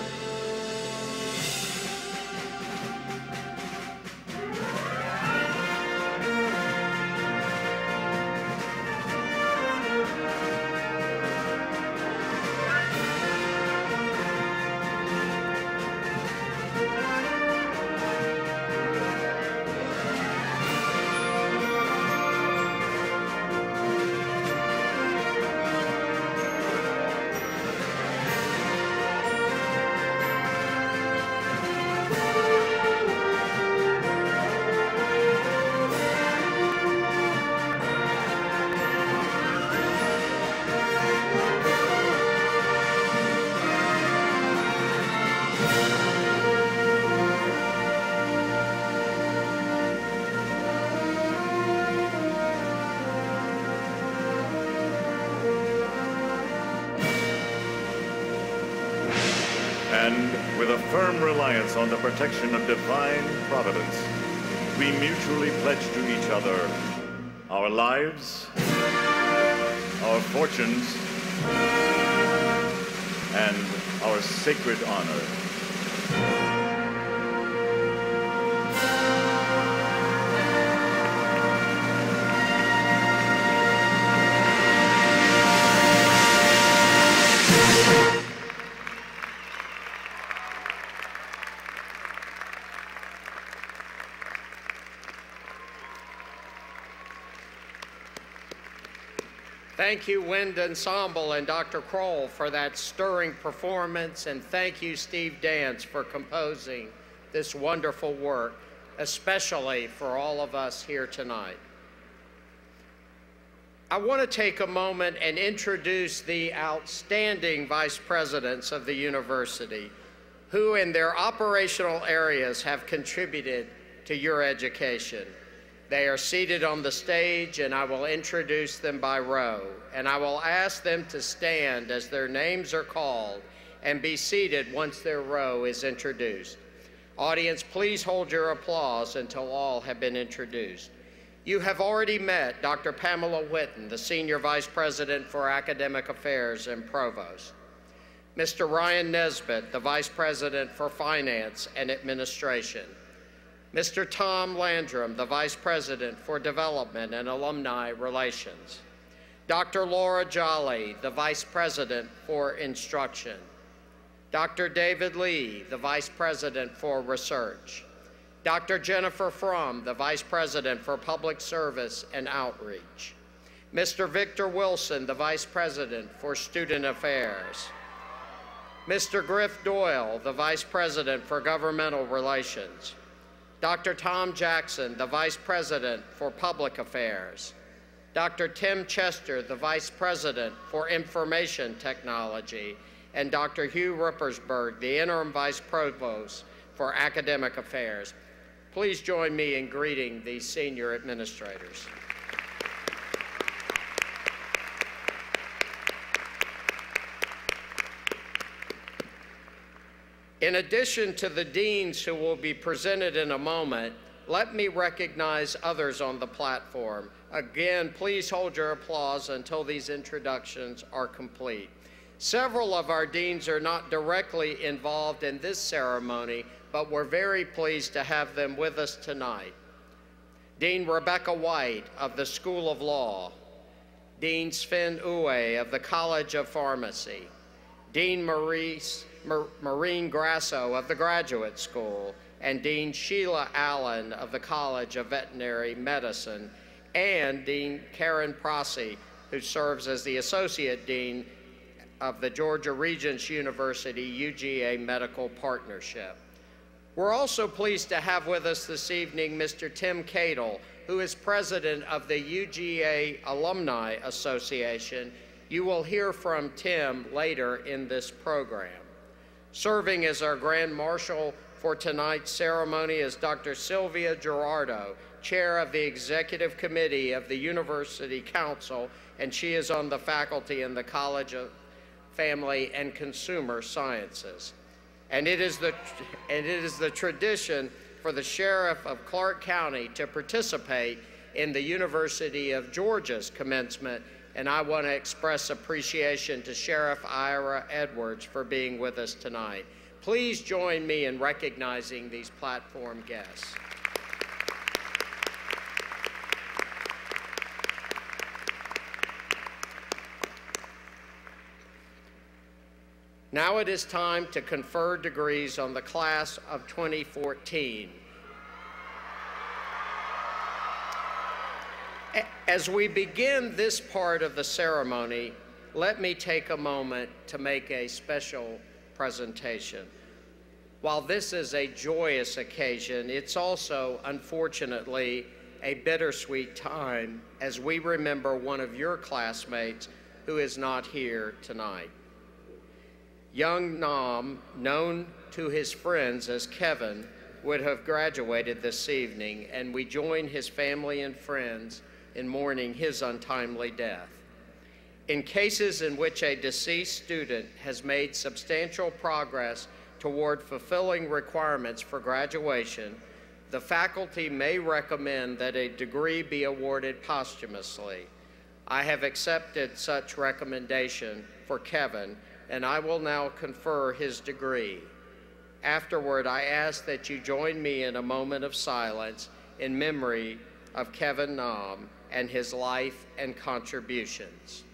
And with a firm reliance on the protection of divine providence, we mutually pledge to each other our lives, our fortunes, and our sacred honor. Thank you, Wind Ensemble and Dr. Kroll, for that stirring performance, and thank you, Steve Dance, for composing this wonderful work, especially for all of us here tonight. I want to take a moment and introduce the outstanding vice presidents of the university who, in their operational areas, have contributed to your education. They are seated on the stage, and I will introduce them by row, and I will ask them to stand as their names are called and be seated once their row is introduced. Audience, please hold your applause until all have been introduced. You have already met Dr. Pamela Whitten, the Senior Vice President for Academic Affairs and Provost. Mr. Ryan Nesbitt, the Vice President for Finance and Administration. Mr. Tom Landrum, the Vice President for Development and Alumni Relations. Dr. Laura Jolly, the Vice President for Instruction. Dr. David Lee, the Vice President for Research. Dr. Jennifer Fromm, the Vice President for Public Service and Outreach. Mr. Victor Wilson, the Vice President for Student Affairs. Mr. Griff Doyle, the Vice President for Governmental Relations. Dr. Tom Jackson, the Vice President for Public Affairs. Dr. Tim Chester, the Vice President for Information Technology. And Dr. Hugh Rippersberg, the Interim Vice Provost for Academic Affairs. Please join me in greeting these senior administrators. In addition to the deans who will be presented in a moment, let me recognize others on the platform. Again, please hold your applause until these introductions are complete. Several of our deans are not directly involved in this ceremony, but we're very pleased to have them with us tonight. Dean Rebecca White of the School of Law, Dean Sven Uwe of the College of Pharmacy, Dean Maureen Grasso of the Graduate School, and Dean Sheila Allen of the College of Veterinary Medicine, and Dean Karen Prosse, who serves as the Associate Dean of the Georgia Regents University UGA Medical Partnership. We're also pleased to have with us this evening Mr. Tim Cadle, who is president of the UGA Alumni Association. You will hear from Tim later in this program. Serving as our Grand Marshal for tonight's ceremony is Dr. Sylvia Gerardo, Chair of the Executive Committee of the University Council, and she is on the faculty in the College of Family and Consumer Sciences. And it is the tradition for the Sheriff of Clark County to participate in the University of Georgia's commencement, and I want to express appreciation to Sheriff Ira Edwards for being with us tonight. Please join me in recognizing these platform guests. Now it is time to confer degrees on the class of 2014. As we begin this part of the ceremony, let me take a moment to make a special presentation. While this is a joyous occasion, it's also, unfortunately, a bittersweet time as we remember one of your classmates who is not here tonight. Young Nam, known to his friends as Kevin, would have graduated this evening, and we join his family and friends in mourning his untimely death. In cases in which a deceased student has made substantial progress toward fulfilling requirements for graduation, the faculty may recommend that a degree be awarded posthumously. I have accepted such recommendation for Kevin, and I will now confer his degree. Afterward, I ask that you join me in a moment of silence in memory of Kevin Naum and his life and contributions.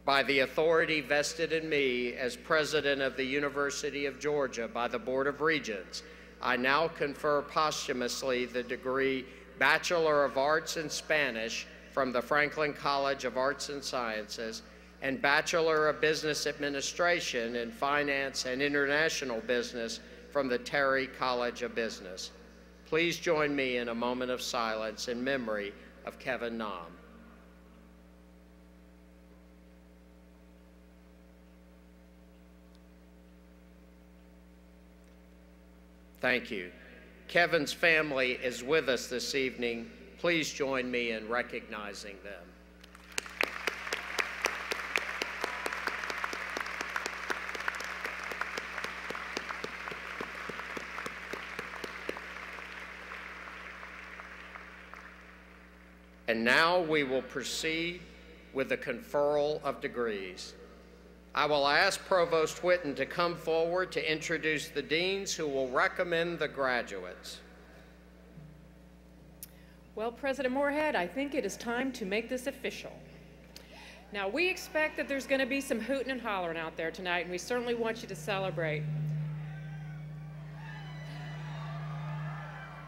By the authority vested in me as President of the University of Georgia by the Board of Regents, I now confer posthumously the degree Bachelor of Arts in Spanish from the Franklin College of Arts and Sciences and Bachelor of Business Administration in Finance and International Business from the Terry College of Business. Please join me in a moment of silence in memory of Kevin Naum. Thank you. Kevin's family is with us this evening. Please join me in recognizing them. And now we will proceed with the conferral of degrees. I will ask Provost Whitten to come forward to introduce the deans who will recommend the graduates. Well, President Moorhead, I think it is time to make this official. Now, we expect that there's going to be some hooting and hollering out there tonight, and we certainly want you to celebrate.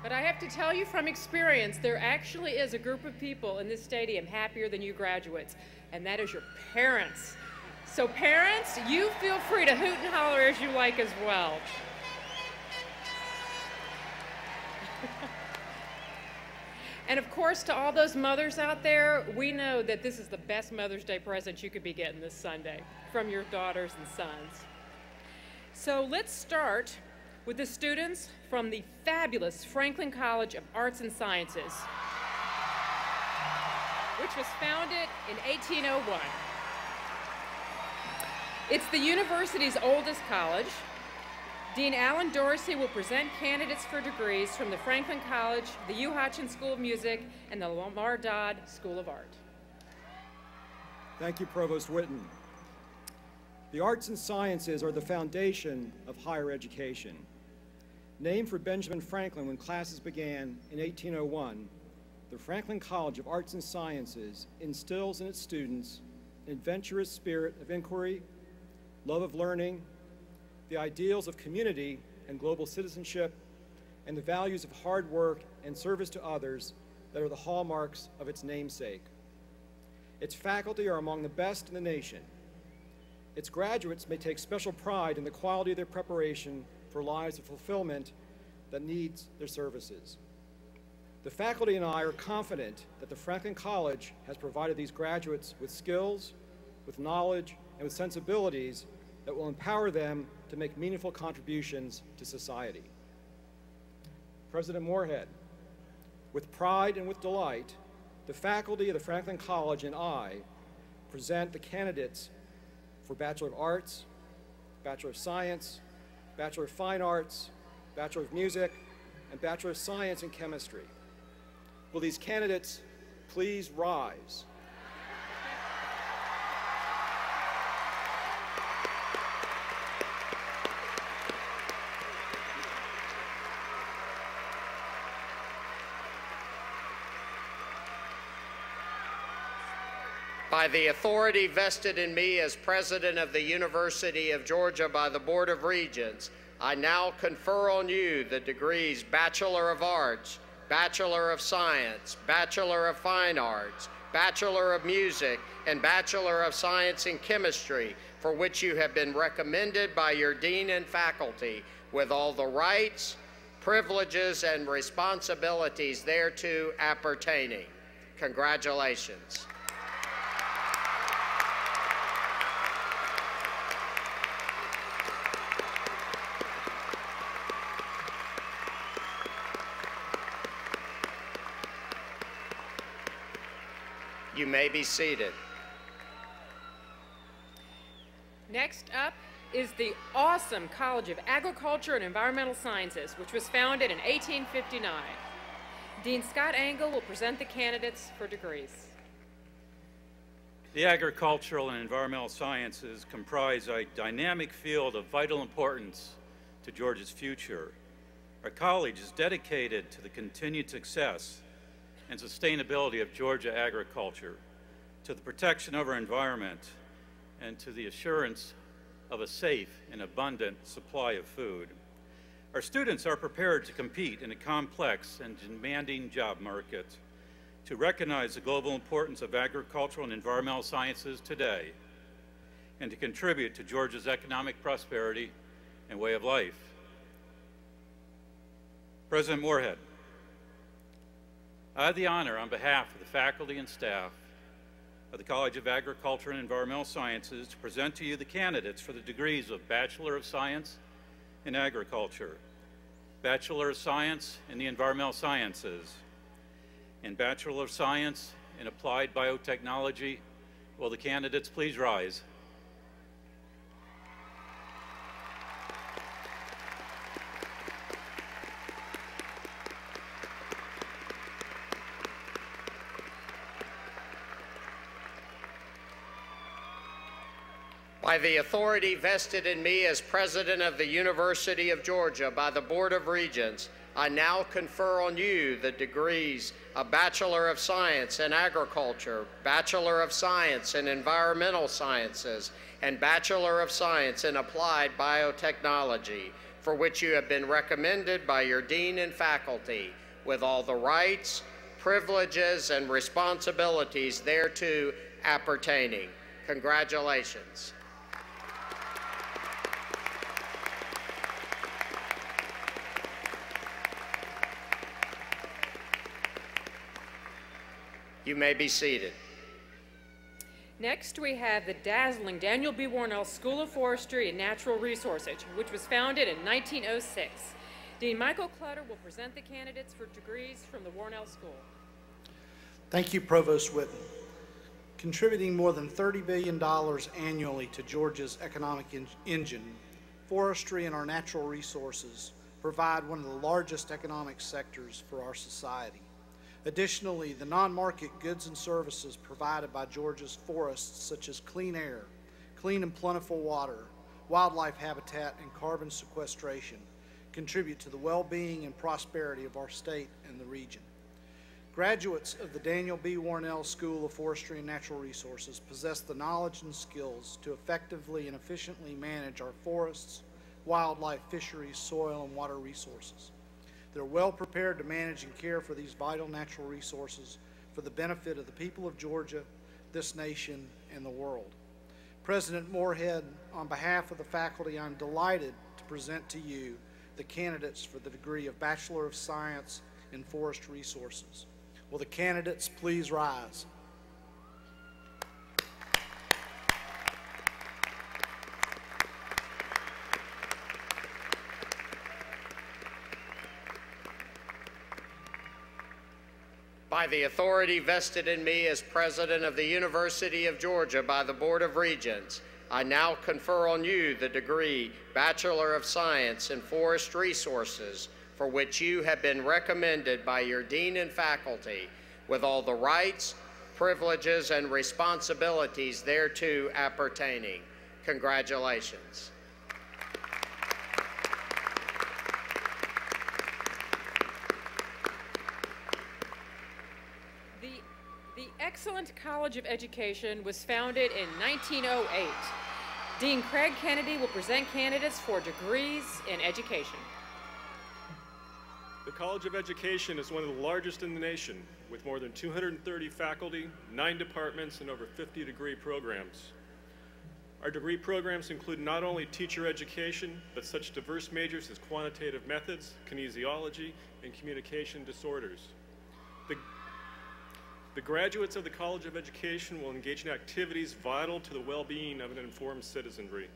But I have to tell you from experience, there actually is a group of people in this stadium happier than you graduates, and that is your parents. So parents, you feel free to hoot and holler as you like as well. And of course, to all those mothers out there, we know that this is the best Mother's Day present you could be getting this Sunday from your daughters and sons. So let's start with the students from the fabulous Franklin College of Arts and Sciences, which was founded in 1801. It's the university's oldest college. Dean Alan Dorsey will present candidates for degrees from the Franklin College, the Hugh Hodgson School of Music, and the Lamar Dodd School of Art. Thank you, Provost Whitten. The arts and sciences are the foundation of higher education. Named for Benjamin Franklin when classes began in 1801, the Franklin College of Arts and Sciences instills in its students an adventurous spirit of inquiry, love of learning, the ideals of community and global citizenship, and the values of hard work and service to others that are the hallmarks of its namesake. Its faculty are among the best in the nation. Its graduates may take special pride in the quality of their preparation for lives of fulfillment that needs their services. The faculty and I are confident that the Franklin College has provided these graduates with skills, with knowledge, and with sensibilities that will empower them to make meaningful contributions to society. President Moorhead, with pride and with delight, the faculty of the Franklin College and I present the candidates for Bachelor of Arts, Bachelor of Science, Bachelor of Fine Arts, Bachelor of Music, and Bachelor of Science in Chemistry. Will these candidates please rise? By the authority vested in me as President of the University of Georgia by the Board of Regents, I now confer on you the degrees Bachelor of Arts, Bachelor of Science, Bachelor of Fine Arts, Bachelor of Music, and Bachelor of Science in Chemistry, for which you have been recommended by your dean and faculty with all the rights, privileges, and responsibilities thereto appertaining. Congratulations. You may be seated. Next up is the awesome College of Agriculture and Environmental Sciences, which was founded in 1859. Dean Scott Engel will present the candidates for degrees. The agricultural and environmental sciences comprise a dynamic field of vital importance to Georgia's future. Our college is dedicated to the continued success and sustainability of Georgia agriculture, to the protection of our environment, and to the assurance of a safe and abundant supply of food. Our students are prepared to compete in a complex and demanding job market, to recognize the global importance of agricultural and environmental sciences today, and to contribute to Georgia's economic prosperity and way of life. President Moorhead, I have the honor on behalf of the faculty and staff of the College of Agriculture and Environmental Sciences to present to you the candidates for the degrees of Bachelor of Science in Agriculture, Bachelor of Science in the Environmental Sciences, and Bachelor of Science in Applied Biotechnology. Will the candidates please rise? By the authority vested in me as President of the University of Georgia by the Board of Regents, I now confer on you the degrees of Bachelor of Science in Agriculture, Bachelor of Science in Environmental Sciences, and Bachelor of Science in Applied Biotechnology, for which you have been recommended by your dean and faculty, with all the rights, privileges, and responsibilities thereto appertaining. Congratulations. You may be seated. Next, we have the dazzling Daniel B. Warnell School of Forestry and Natural Resources, which was founded in 1906. Dean Michael Clutter will present the candidates for degrees from the Warnell School. Thank you, Provost Whitten. Contributing more than $30 billion annually to Georgia's economic engine, forestry and our natural resources provide one of the largest economic sectors for our society. Additionally, the non-market goods and services provided by Georgia's forests, such as clean air, clean and plentiful water, wildlife habitat, and carbon sequestration, contribute to the well-being and prosperity of our state and the region. Graduates of the Daniel B. Warnell School of Forestry and Natural Resources possess the knowledge and skills to effectively and efficiently manage our forests, wildlife, fisheries, soil, and water resources. They're well prepared to manage and care for these vital natural resources for the benefit of the people of Georgia, this nation, and the world. President Moorhead, on behalf of the faculty, I'm delighted to present to you the candidates for the degree of Bachelor of Science in Forest Resources. Will the candidates please rise? By the authority vested in me as President of the University of Georgia by the Board of Regents, I now confer on you the degree Bachelor of Science in Forest Resources, for which you have been recommended by your dean and faculty, with all the rights, privileges, and responsibilities thereto appertaining. Congratulations. The Excellent College of Education was founded in 1908. Dean Craig Kennedy will present candidates for degrees in education. The College of Education is one of the largest in the nation, with more than 230 faculty, 9 departments, and over 50 degree programs. Our degree programs include not only teacher education, but such diverse majors as quantitative methods, kinesiology, and communication disorders. The graduates of the College of Education will engage in activities vital to the well-being of an informed citizenry.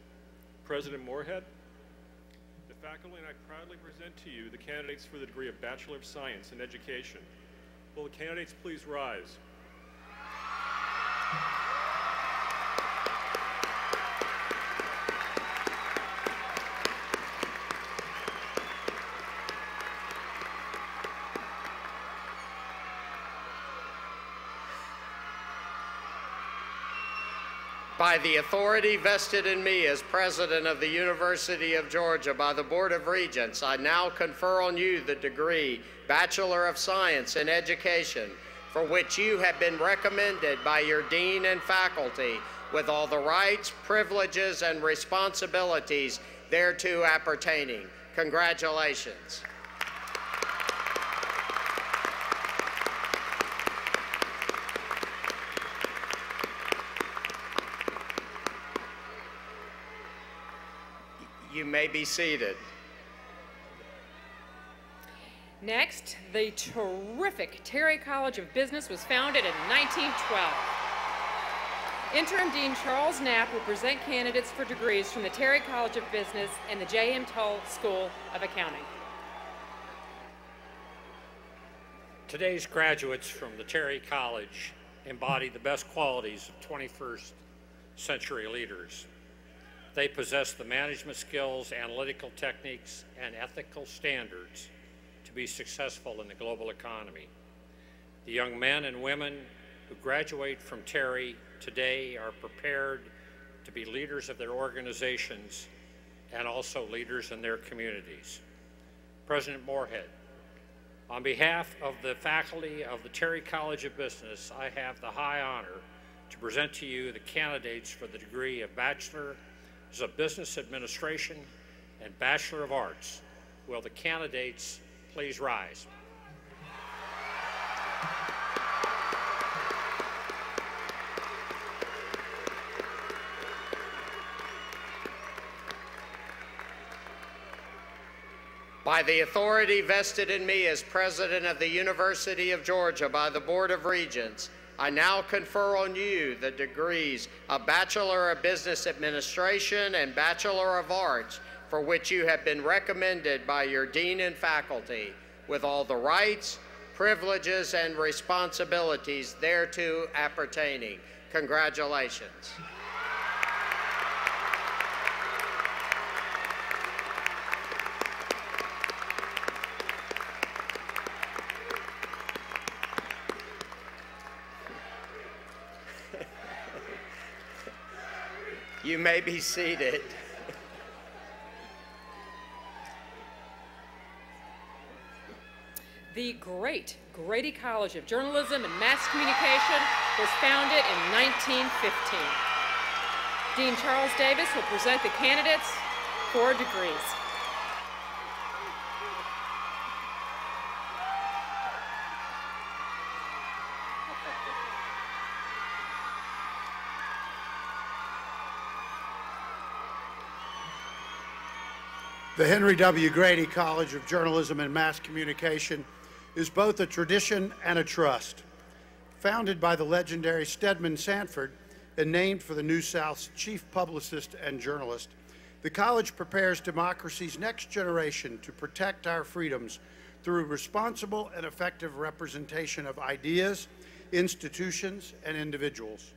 President Moorhead, the faculty and I proudly present to you the candidates for the degree of Bachelor of Science in Education. Will the candidates please rise? By the authority vested in me as President of the University of Georgia by the Board of Regents, I now confer on you the degree Bachelor of Science in Education, for which you have been recommended by your dean and faculty, with all the rights, privileges, and responsibilities thereto appertaining. Congratulations. You may be seated. Next, the terrific Terry College of Business was founded in 1912. Interim Dean Charles Knapp will present candidates for degrees from the Terry College of Business and the J.M. Tull School of Accounting. Today's graduates from the Terry College embody the best qualities of 21st century leaders. They possess the management skills, analytical techniques, and ethical standards to be successful in the global economy. The young men and women who graduate from Terry today are prepared to be leaders of their organizations and also leaders in their communities. President Moorhead, on behalf of the faculty of the Terry College of Business, I have the high honor to present to you the candidates for the degree of Bachelor of Business Administration and Bachelor of Arts. Will the candidates please rise? By the authority vested in me as President of the University of Georgia by the Board of Regents, I now confer on you the degrees of Bachelor of Business Administration and Bachelor of Arts, for which you have been recommended by your dean and faculty, with all the rights, privileges, and responsibilities thereto appertaining. Congratulations. You may be seated. The great Grady College of Journalism and Mass Communication was founded in 1915. Dean Charles Davis will present the candidates for degrees. The Henry W. Grady College of Journalism and Mass Communication is both a tradition and a trust. Founded by the legendary Stedman Sanford and named for the New South's chief publicist and journalist, the college prepares democracy's next generation to protect our freedoms through responsible and effective representation of ideas, institutions, and individuals.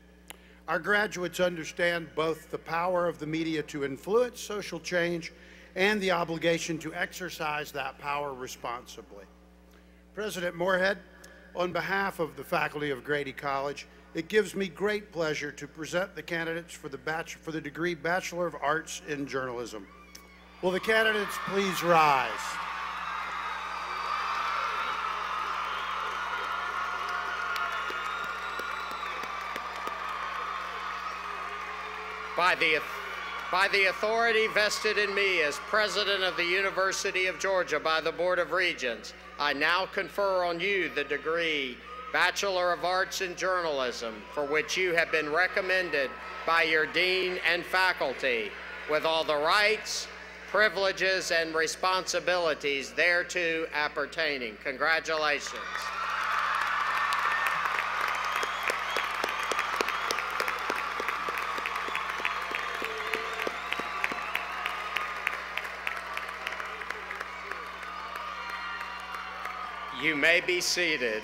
Our graduates understand both the power of the media to influence social change and the obligation to exercise that power responsibly. President Moorhead, on behalf of the faculty of Grady College, it gives me great pleasure to present the candidates for the degree Bachelor of Arts in Journalism. Will the candidates please rise? By the authority vested in me as President of the University of Georgia by the Board of Regents, I now confer on you the degree Bachelor of Arts in Journalism, for which you have been recommended by your dean and faculty, with all the rights, privileges, and responsibilities thereto appertaining. Congratulations. You may be seated.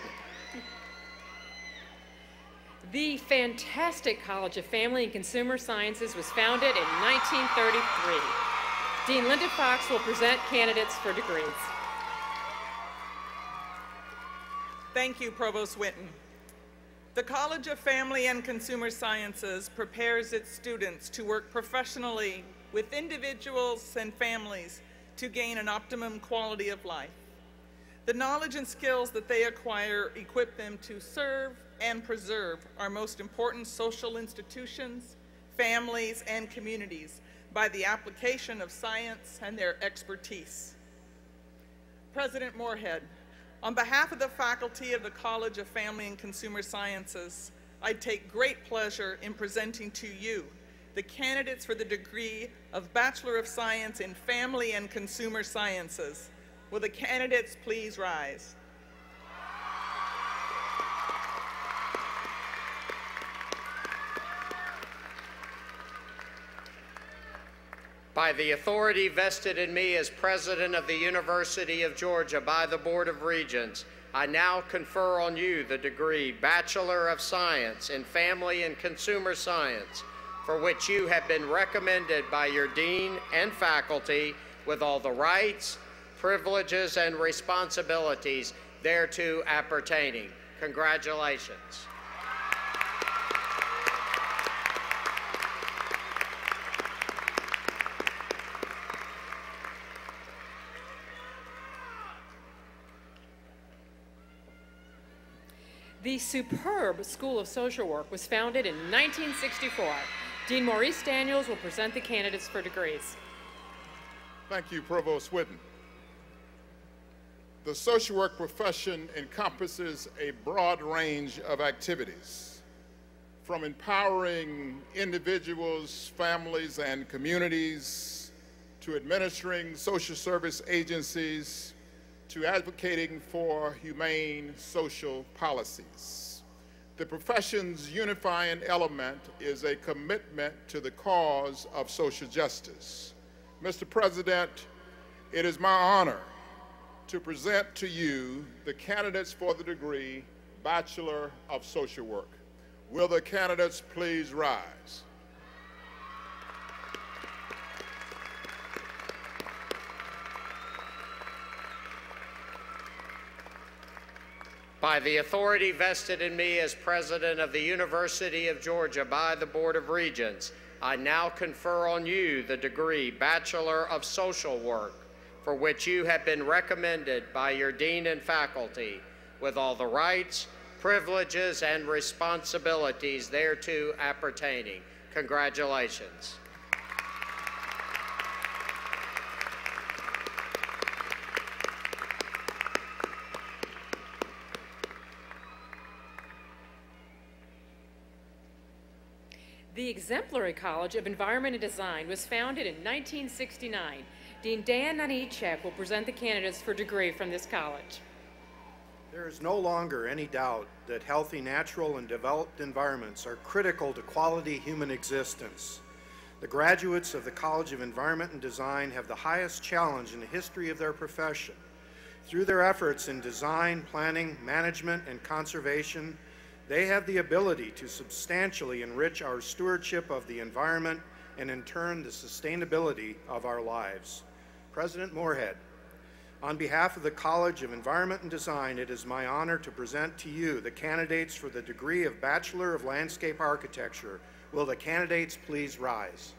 The fantastic College of Family and Consumer Sciences was founded in 1933. Dean Linda Fox will present candidates for degrees. Thank you, Provost Whitten. The College of Family and Consumer Sciences prepares its students to work professionally with individuals and families to gain an optimum quality of life. The knowledge and skills that they acquire equip them to serve and preserve our most important social institutions, families, and communities by the application of science and their expertise. President Moorhead, on behalf of the faculty of the College of Family and Consumer Sciences, I take great pleasure in presenting to you the candidates for the degree of Bachelor of Science in Family and Consumer Sciences. Will the candidates please rise? By the authority vested in me as President of the University of Georgia by the Board of Regents, I now confer on you the degree Bachelor of Science in Family and Consumer Science, for which you have been recommended by your dean and faculty with all the rights, privileges, and responsibilities thereto appertaining. Congratulations. The superb School of Social Work was founded in 1964. Dean Maurice Daniels will present the candidates for degrees. Thank you, Provost Whitten. The social work profession encompasses a broad range of activities, from empowering individuals, families, and communities, to administering social service agencies, to advocating for humane social policies. The profession's unifying element is a commitment to the cause of social justice. Mr. President, it is my honor to present to you the candidates for the degree Bachelor of Social Work. Will the candidates please rise? By the authority vested in me as President of the University of Georgia by the Board of Regents, I now confer on you the degree Bachelor of Social Work, for which you have been recommended by your dean and faculty, with all the rights, privileges, and responsibilities thereto appertaining. Congratulations. The Exemplary College of Environment and Design was founded in 1969. Dean Dan Nanichek will present the candidates for degree from this college. There is no longer any doubt that healthy, natural, and developed environments are critical to quality human existence. The graduates of the College of Environment and Design have the highest challenge in the history of their profession. Through their efforts in design, planning, management, and conservation, they have the ability to substantially enrich our stewardship of the environment and, in turn, the sustainability of our lives. President Moorhead, on behalf of the College of Environment and Design, it is my honor to present to you the candidates for the degree of Bachelor of Landscape Architecture. Will the candidates please rise?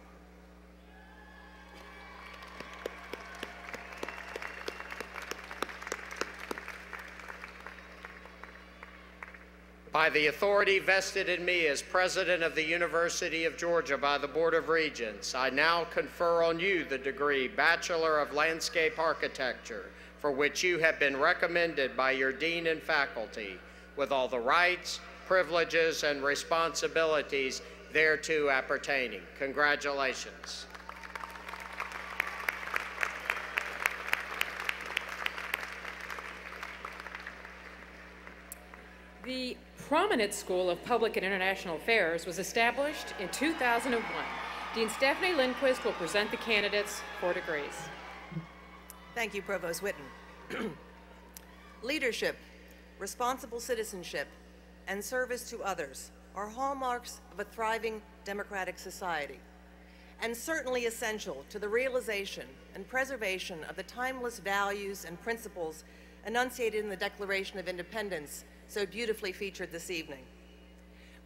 By the authority vested in me as President of the University of Georgia by the Board of Regents, I now confer on you the degree Bachelor of Landscape Architecture, for which you have been recommended by your dean and faculty, with all the rights, privileges, and responsibilities thereto appertaining. Congratulations. The Prominent School of Public and International Affairs was established in 2001. Dean Stephanie Lindquist will present the candidates for degrees. Thank you, Provost Whitten. Leadership, responsible citizenship, and service to others are hallmarks of a thriving democratic society, and certainly essential to the realization and preservation of the timeless values and principles enunciated in the Declaration of Independence so beautifully featured this evening.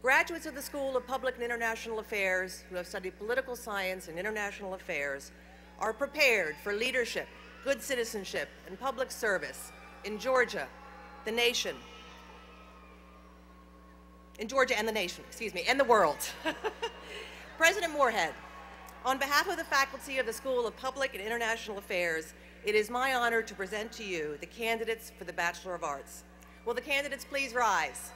Graduates of the School of Public and International Affairs who have studied political science and international affairs are prepared for leadership, good citizenship, and public service in Georgia, the nation, and the world. President Moorhead, on behalf of the faculty of the School of Public and International Affairs, it is my honor to present to you the candidates for the Bachelor of Arts. Will the candidates please rise?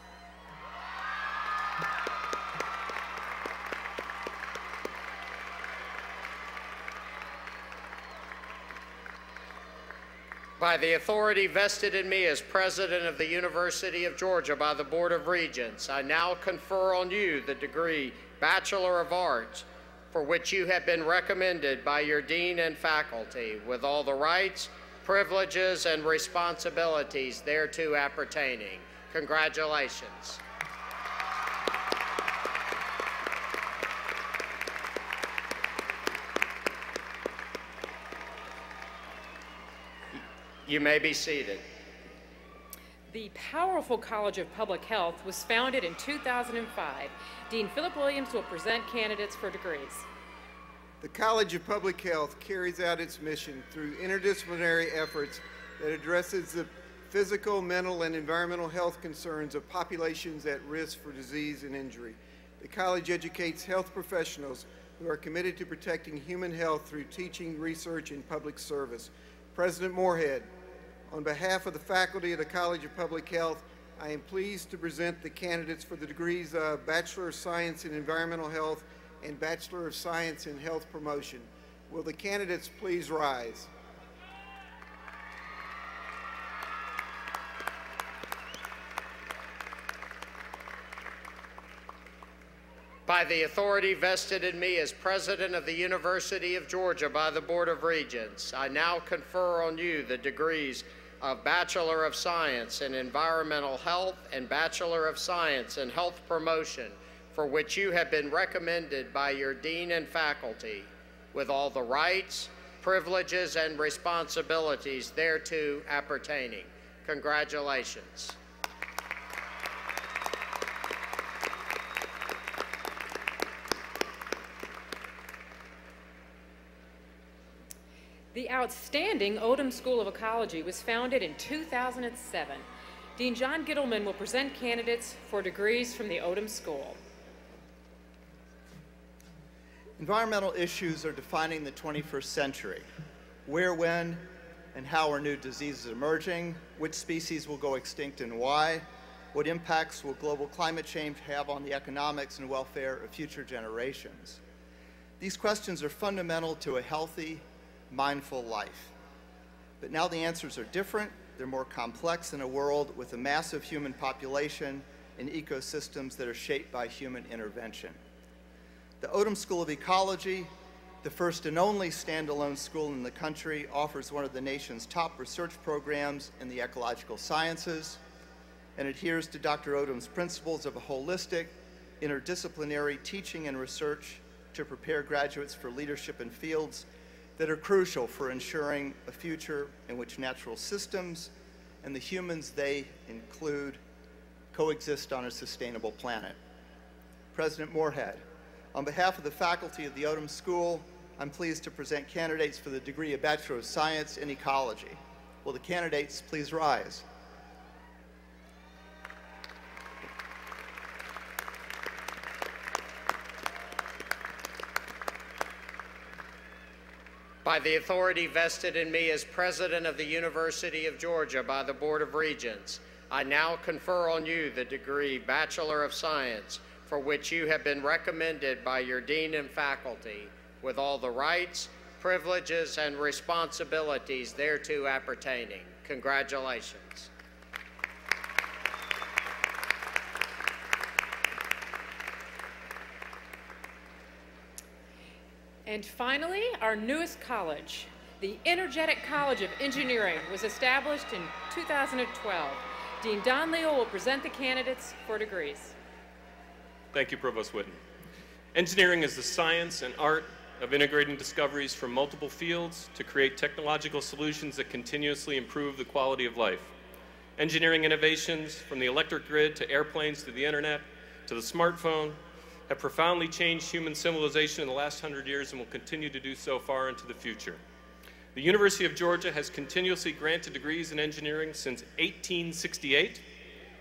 By the authority vested in me as President of the University of Georgia by the Board of Regents, I now confer on you the degree Bachelor of Arts, for which you have been recommended by your dean and faculty, with all the rights, privileges, and responsibilities thereto appertaining. Congratulations. You may be seated. The powerful College of Public Health was founded in 2005. Dean Philip Williams will present candidates for degrees. The College of Public Health carries out its mission through interdisciplinary efforts that addresses the physical, mental, and environmental health concerns of populations at risk for disease and injury. The college educates health professionals who are committed to protecting human health through teaching, research, and public service. President Moorhead, on behalf of the faculty of the College of Public Health, I am pleased to present the candidates for the degrees of Bachelor of Science in Environmental Health and Bachelor of Science in Health Promotion. Will the candidates please rise? By the authority vested in me as President of the University of Georgia by the Board of Regents, I now confer on you the degrees of Bachelor of Science in Environmental Health and Bachelor of Science in Health Promotion, for which you have been recommended by your dean and faculty, with all the rights, privileges, and responsibilities thereto appertaining. Congratulations. The outstanding Odom School of Ecology was founded in 2007. Dean John Gittleman will present candidates for degrees from the Odom School. Environmental issues are defining the 21st century. Where, when, and how are new diseases emerging? Which species will go extinct and why? What impacts will global climate change have on the economics and welfare of future generations? These questions are fundamental to a healthy, mindful life. But now the answers are different. They're more complex in a world with a massive human population and ecosystems that are shaped by human intervention. The Odom School of Ecology, the first and only standalone school in the country, offers one of the nation's top research programs in the ecological sciences and adheres to Dr. Odom's principles of a holistic, interdisciplinary teaching and research to prepare graduates for leadership in fields that are crucial for ensuring a future in which natural systems and the humans they include coexist on a sustainable planet. President Moorhead, on behalf of the faculty of the Odom School, I'm pleased to present candidates for the degree of Bachelor of Science in Ecology. Will the candidates please rise? By the authority vested in me as President of the University of Georgia by the Board of Regents, I now confer on you the degree Bachelor of Science, for which you have been recommended by your dean and faculty, with all the rights, privileges, and responsibilities thereto appertaining. Congratulations. And finally, our newest college, the Energetic College of Engineering, was established in 2012. Dean Don Leal will present the candidates for degrees. Thank you, Provost Whitten. Engineering is the science and art of integrating discoveries from multiple fields to create technological solutions that continuously improve the quality of life. Engineering innovations from the electric grid to airplanes to the internet to the smartphone have profoundly changed human civilization in the last 100 years and will continue to do so far into the future. The University of Georgia has continuously granted degrees in engineering since 1868.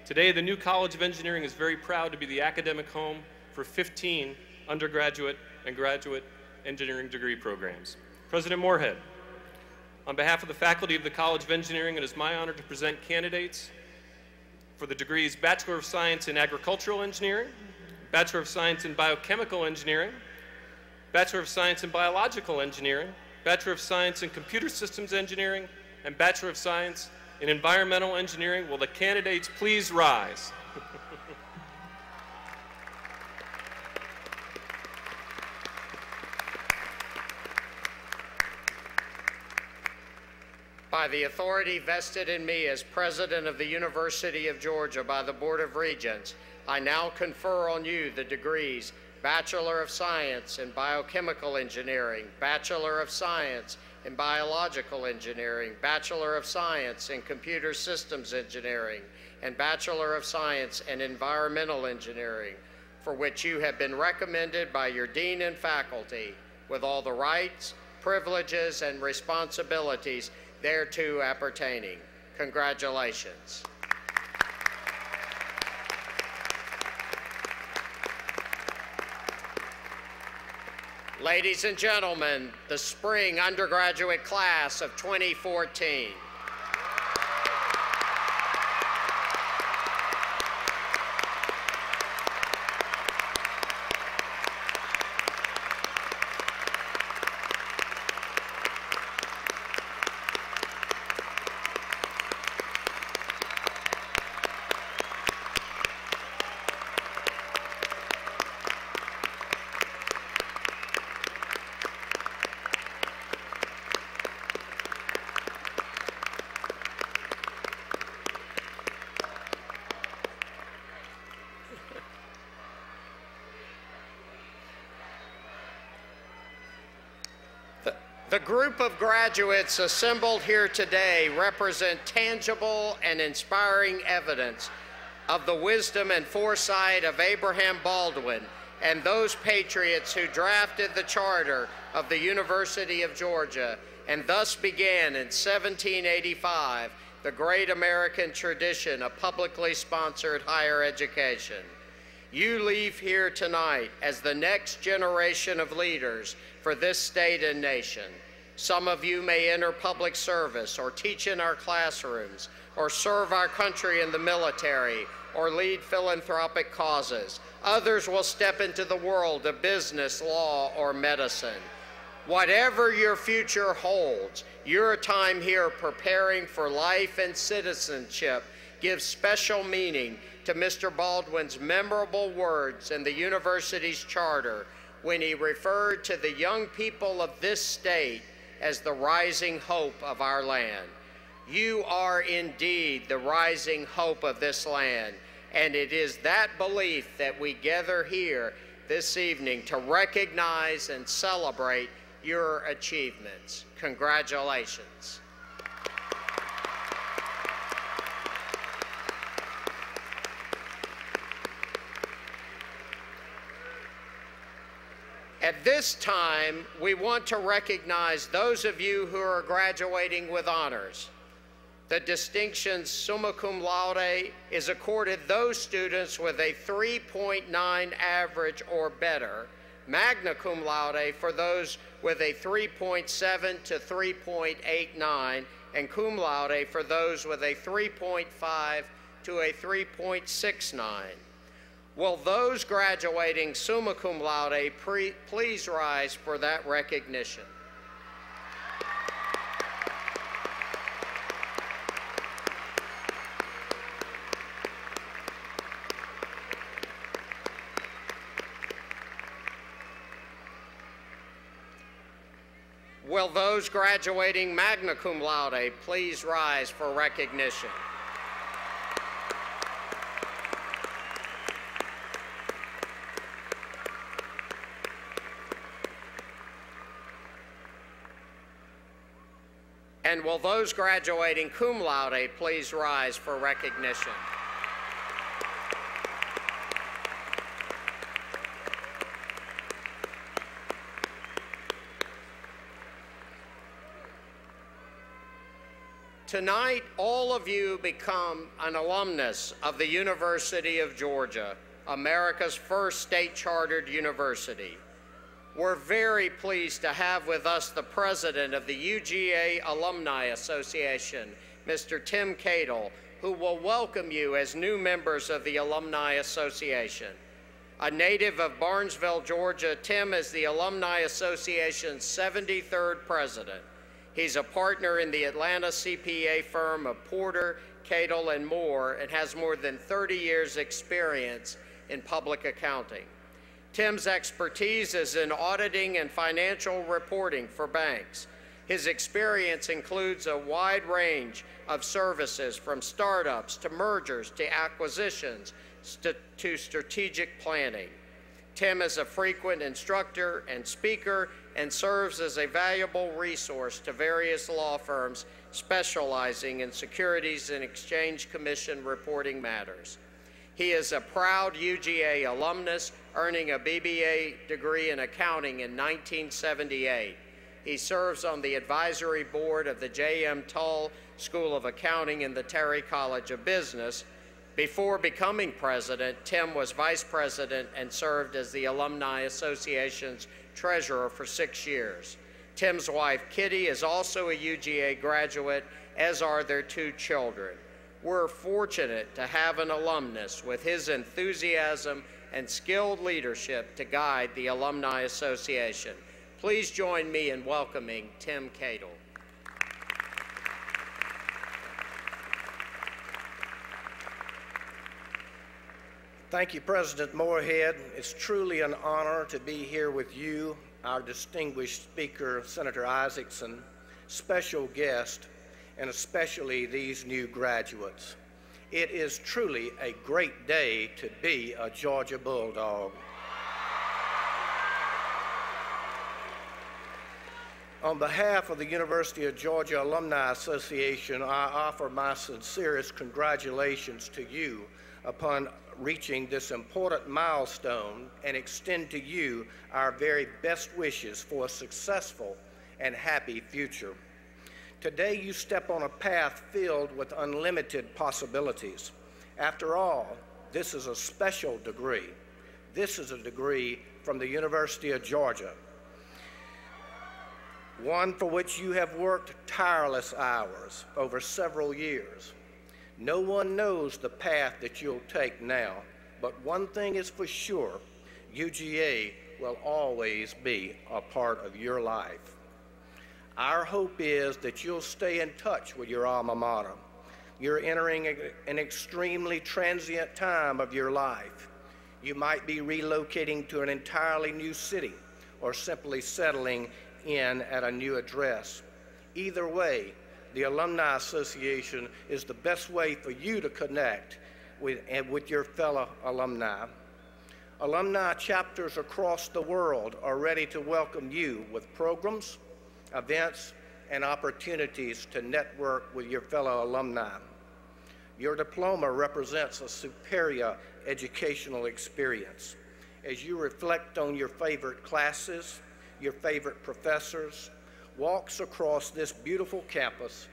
Today, the new College of Engineering is very proud to be the academic home for 15 undergraduate and graduate engineering degree programs. President Moorhead, on behalf of the faculty of the College of Engineering, it is my honor to present candidates for the degrees Bachelor of Science in Agricultural Engineering, Bachelor of Science in Biochemical Engineering, Bachelor of Science in Biological Engineering, Bachelor of Science in Computer Systems Engineering, and Bachelor of Science in Environmental Engineering. Will the candidates please rise? By the authority vested in me as President of the University of Georgia by the Board of Regents, I now confer on you the degrees Bachelor of Science in Biochemical Engineering, Bachelor of Science in Biological Engineering, Bachelor of Science in Computer Systems Engineering, and Bachelor of Science in Environmental Engineering, for which you have been recommended by your dean and faculty with all the rights, privileges, and responsibilities thereto appertaining. Congratulations. Ladies and gentlemen, the spring undergraduate class of 2014. The group of graduates assembled here today represent tangible and inspiring evidence of the wisdom and foresight of Abraham Baldwin and those patriots who drafted the charter of the University of Georgia and thus began in 1785 the great American tradition of publicly sponsored higher education. You leave here tonight as the next generation of leaders for this state and nation. Some of you may enter public service or teach in our classrooms or serve our country in the military or lead philanthropic causes. Others will step into the world of business, law, or medicine. Whatever your future holds, your time here preparing for life and citizenship gives special meaning to Mr. Baldwin's memorable words in the university's charter when he referred to the young people of this state as the rising hope of our land. You are indeed the rising hope of this land, and it is that belief that we gather here this evening to recognize and celebrate your achievements. Congratulations. At this time, we want to recognize those of you who are graduating with honors. The distinction summa cum laude is accorded those students with a 3.9 average or better, magna cum laude for those with a 3.7 to 3.89, and cum laude for those with a 3.5 to a 3.69. Will those graduating summa cum laude please rise for that recognition? Will those graduating magna cum laude please rise for recognition? And will those graduating cum laude please rise for recognition? Tonight, all of you become an alumnus of the University of Georgia, America's first state-chartered university. We're very pleased to have with us the president of the UGA Alumni Association, Mr. Tim Cadle, who will welcome you as new members of the Alumni Association. A native of Barnesville, Georgia, Tim is the Alumni Association's 73rd president. He's a partner in the Atlanta CPA firm of Porter, Cadle, and Moore, and has more than 30 years' experience in public accounting. Tim's expertise is in auditing and financial reporting for banks. His experience includes a wide range of services from startups to mergers to acquisitions to strategic planning. Tim is a frequent instructor and speaker and serves as a valuable resource to various law firms specializing in Securities and Exchange Commission reporting matters. He is a proud UGA alumnus, earning a BBA degree in accounting in 1978. He serves on the advisory board of the J.M. Tull School of Accounting in the Terry College of Business. Before becoming president, Tim was vice president and served as the Alumni Association's treasurer for 6 years. Tim's wife, Kitty, is also a UGA graduate, as are their 2 children. We're fortunate to have an alumnus with his enthusiasm and skilled leadership to guide the Alumni Association. Please join me in welcoming Tim Cadle. Thank you, President Moorhead. It's truly an honor to be here with you, our distinguished speaker, Senator Isaacson, special guest, and especially these new graduates. It is truly a great day to be a Georgia Bulldog. On behalf of the University of Georgia Alumni Association, I offer my sincerest congratulations to you upon reaching this important milestone and extend to you our very best wishes for a successful and happy future. Today you step on a path filled with unlimited possibilities. After all, this is a special degree. This is a degree from the University of Georgia, one for which you have worked tireless hours over several years. No one knows the path that you'll take now, but one thing is for sure, UGA will always be a part of your life. Our hope is that you'll stay in touch with your alma mater. You're entering an extremely transient time of your life. You might be relocating to an entirely new city or simply settling in at a new address. Either way, the Alumni Association is the best way for you to connect with your fellow alumni. Alumni chapters across the world are ready to welcome you with programs, events, and opportunities to network with your fellow alumni. Your diploma represents a superior educational experience. As you reflect on your favorite classes, your favorite professors, walks across this beautiful campus,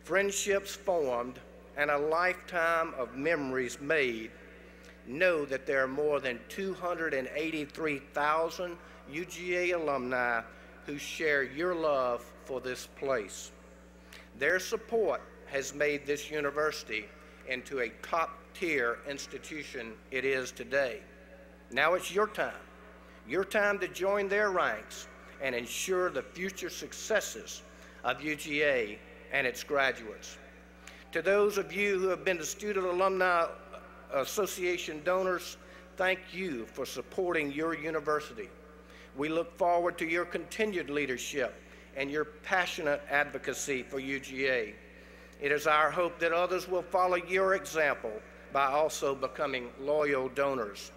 friendships formed, and a lifetime of memories made, know that there are more than 283,000 UGA alumni who share your love for this place. Their support has made this university into a top-tier institution it is today. Now it's your time to join their ranks and ensure the future successes of UGA and its graduates. To those of you who have been the Student Alumni Association donors, thank you for supporting your university. We look forward to your continued leadership and your passionate advocacy for UGA. It is our hope that others will follow your example by also becoming loyal donors.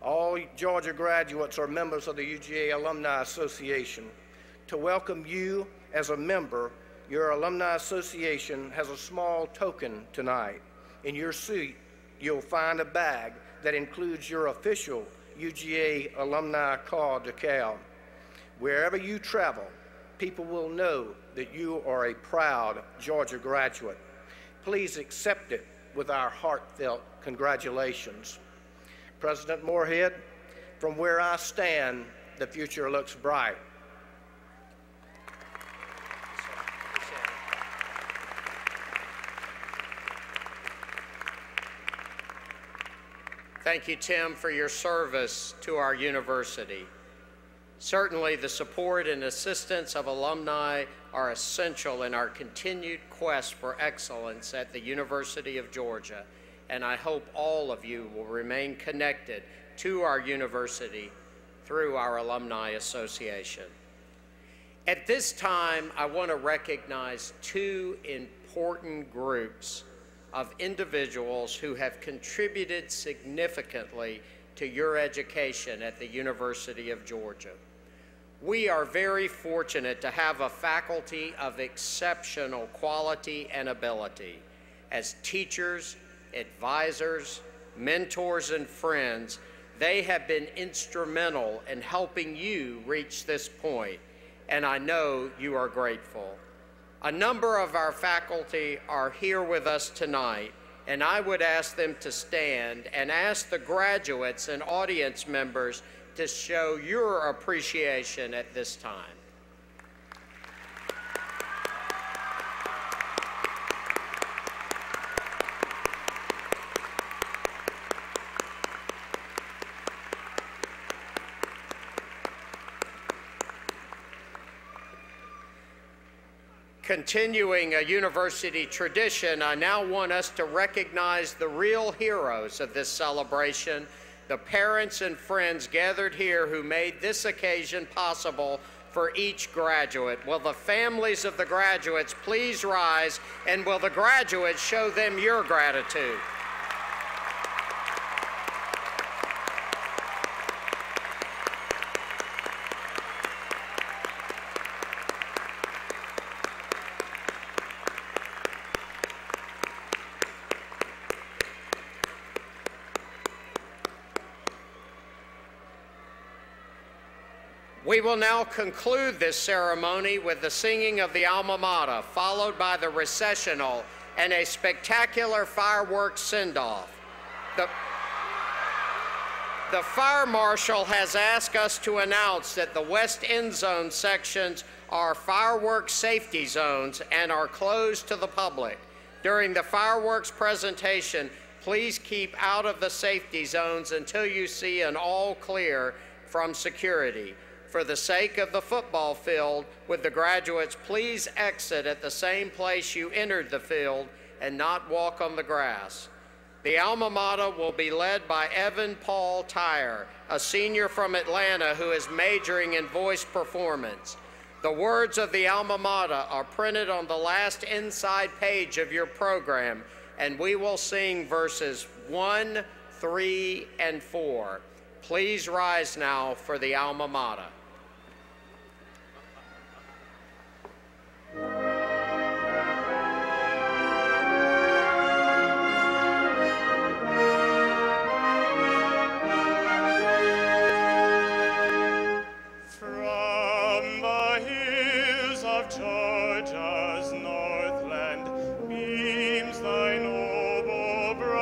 All Georgia graduates are members of the UGA Alumni Association. To welcome you as a member, your Alumni Association has a small token tonight. In your seat, you'll find a bag that includes your official UGA alumni card decal. Wherever you travel, people will know that you are a proud Georgia graduate. Please accept it with our heartfelt congratulations. President Moorhead, from where I stand, the future looks bright. Thank you, Tim, for your service to our university. Certainly, the support and assistance of alumni are essential in our continued quest for excellence at the University of Georgia, and I hope all of you will remain connected to our university through our Alumni Association. At this time, I want to recognize two important groups of individuals who have contributed significantly to your education at the University of Georgia. We are very fortunate to have a faculty of exceptional quality and ability. As teachers, advisors, mentors, and friends, they have been instrumental in helping you reach this point, and I know you are grateful. A number of our faculty are here with us tonight, and I would ask them to stand and ask the graduates and audience members to show your appreciation at this time. Continuing a university tradition, I now want us to recognize the real heroes of this celebration, the parents and friends gathered here who made this occasion possible for each graduate. Will the families of the graduates please rise, and will the graduates show them your gratitude? We will now conclude this ceremony with the singing of the alma mater, followed by the recessional and a spectacular fireworks send-off. The fire marshal has asked us to announce that the west end zone sections are fireworks safety zones and are closed to the public. During the fireworks presentation, please keep out of the safety zones until you see an all clear from security. For the sake of the football field, would the graduates please exit at the same place you entered the field and not walk on the grass. The alma mater will be led by Evan Paul Tyre, a senior from Atlanta who is majoring in voice performance. The words of the alma mater are printed on the last inside page of your program, and we will sing verses 1, 3, and 4. Please rise now for the alma mater. Georgia's northland beams thy noble brow,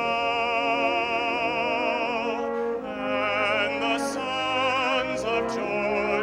and the sons of Georgia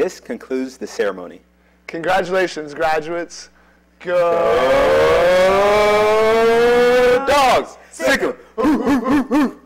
This concludes the ceremony. Congratulations, graduates. Go dogs! Sick 'em!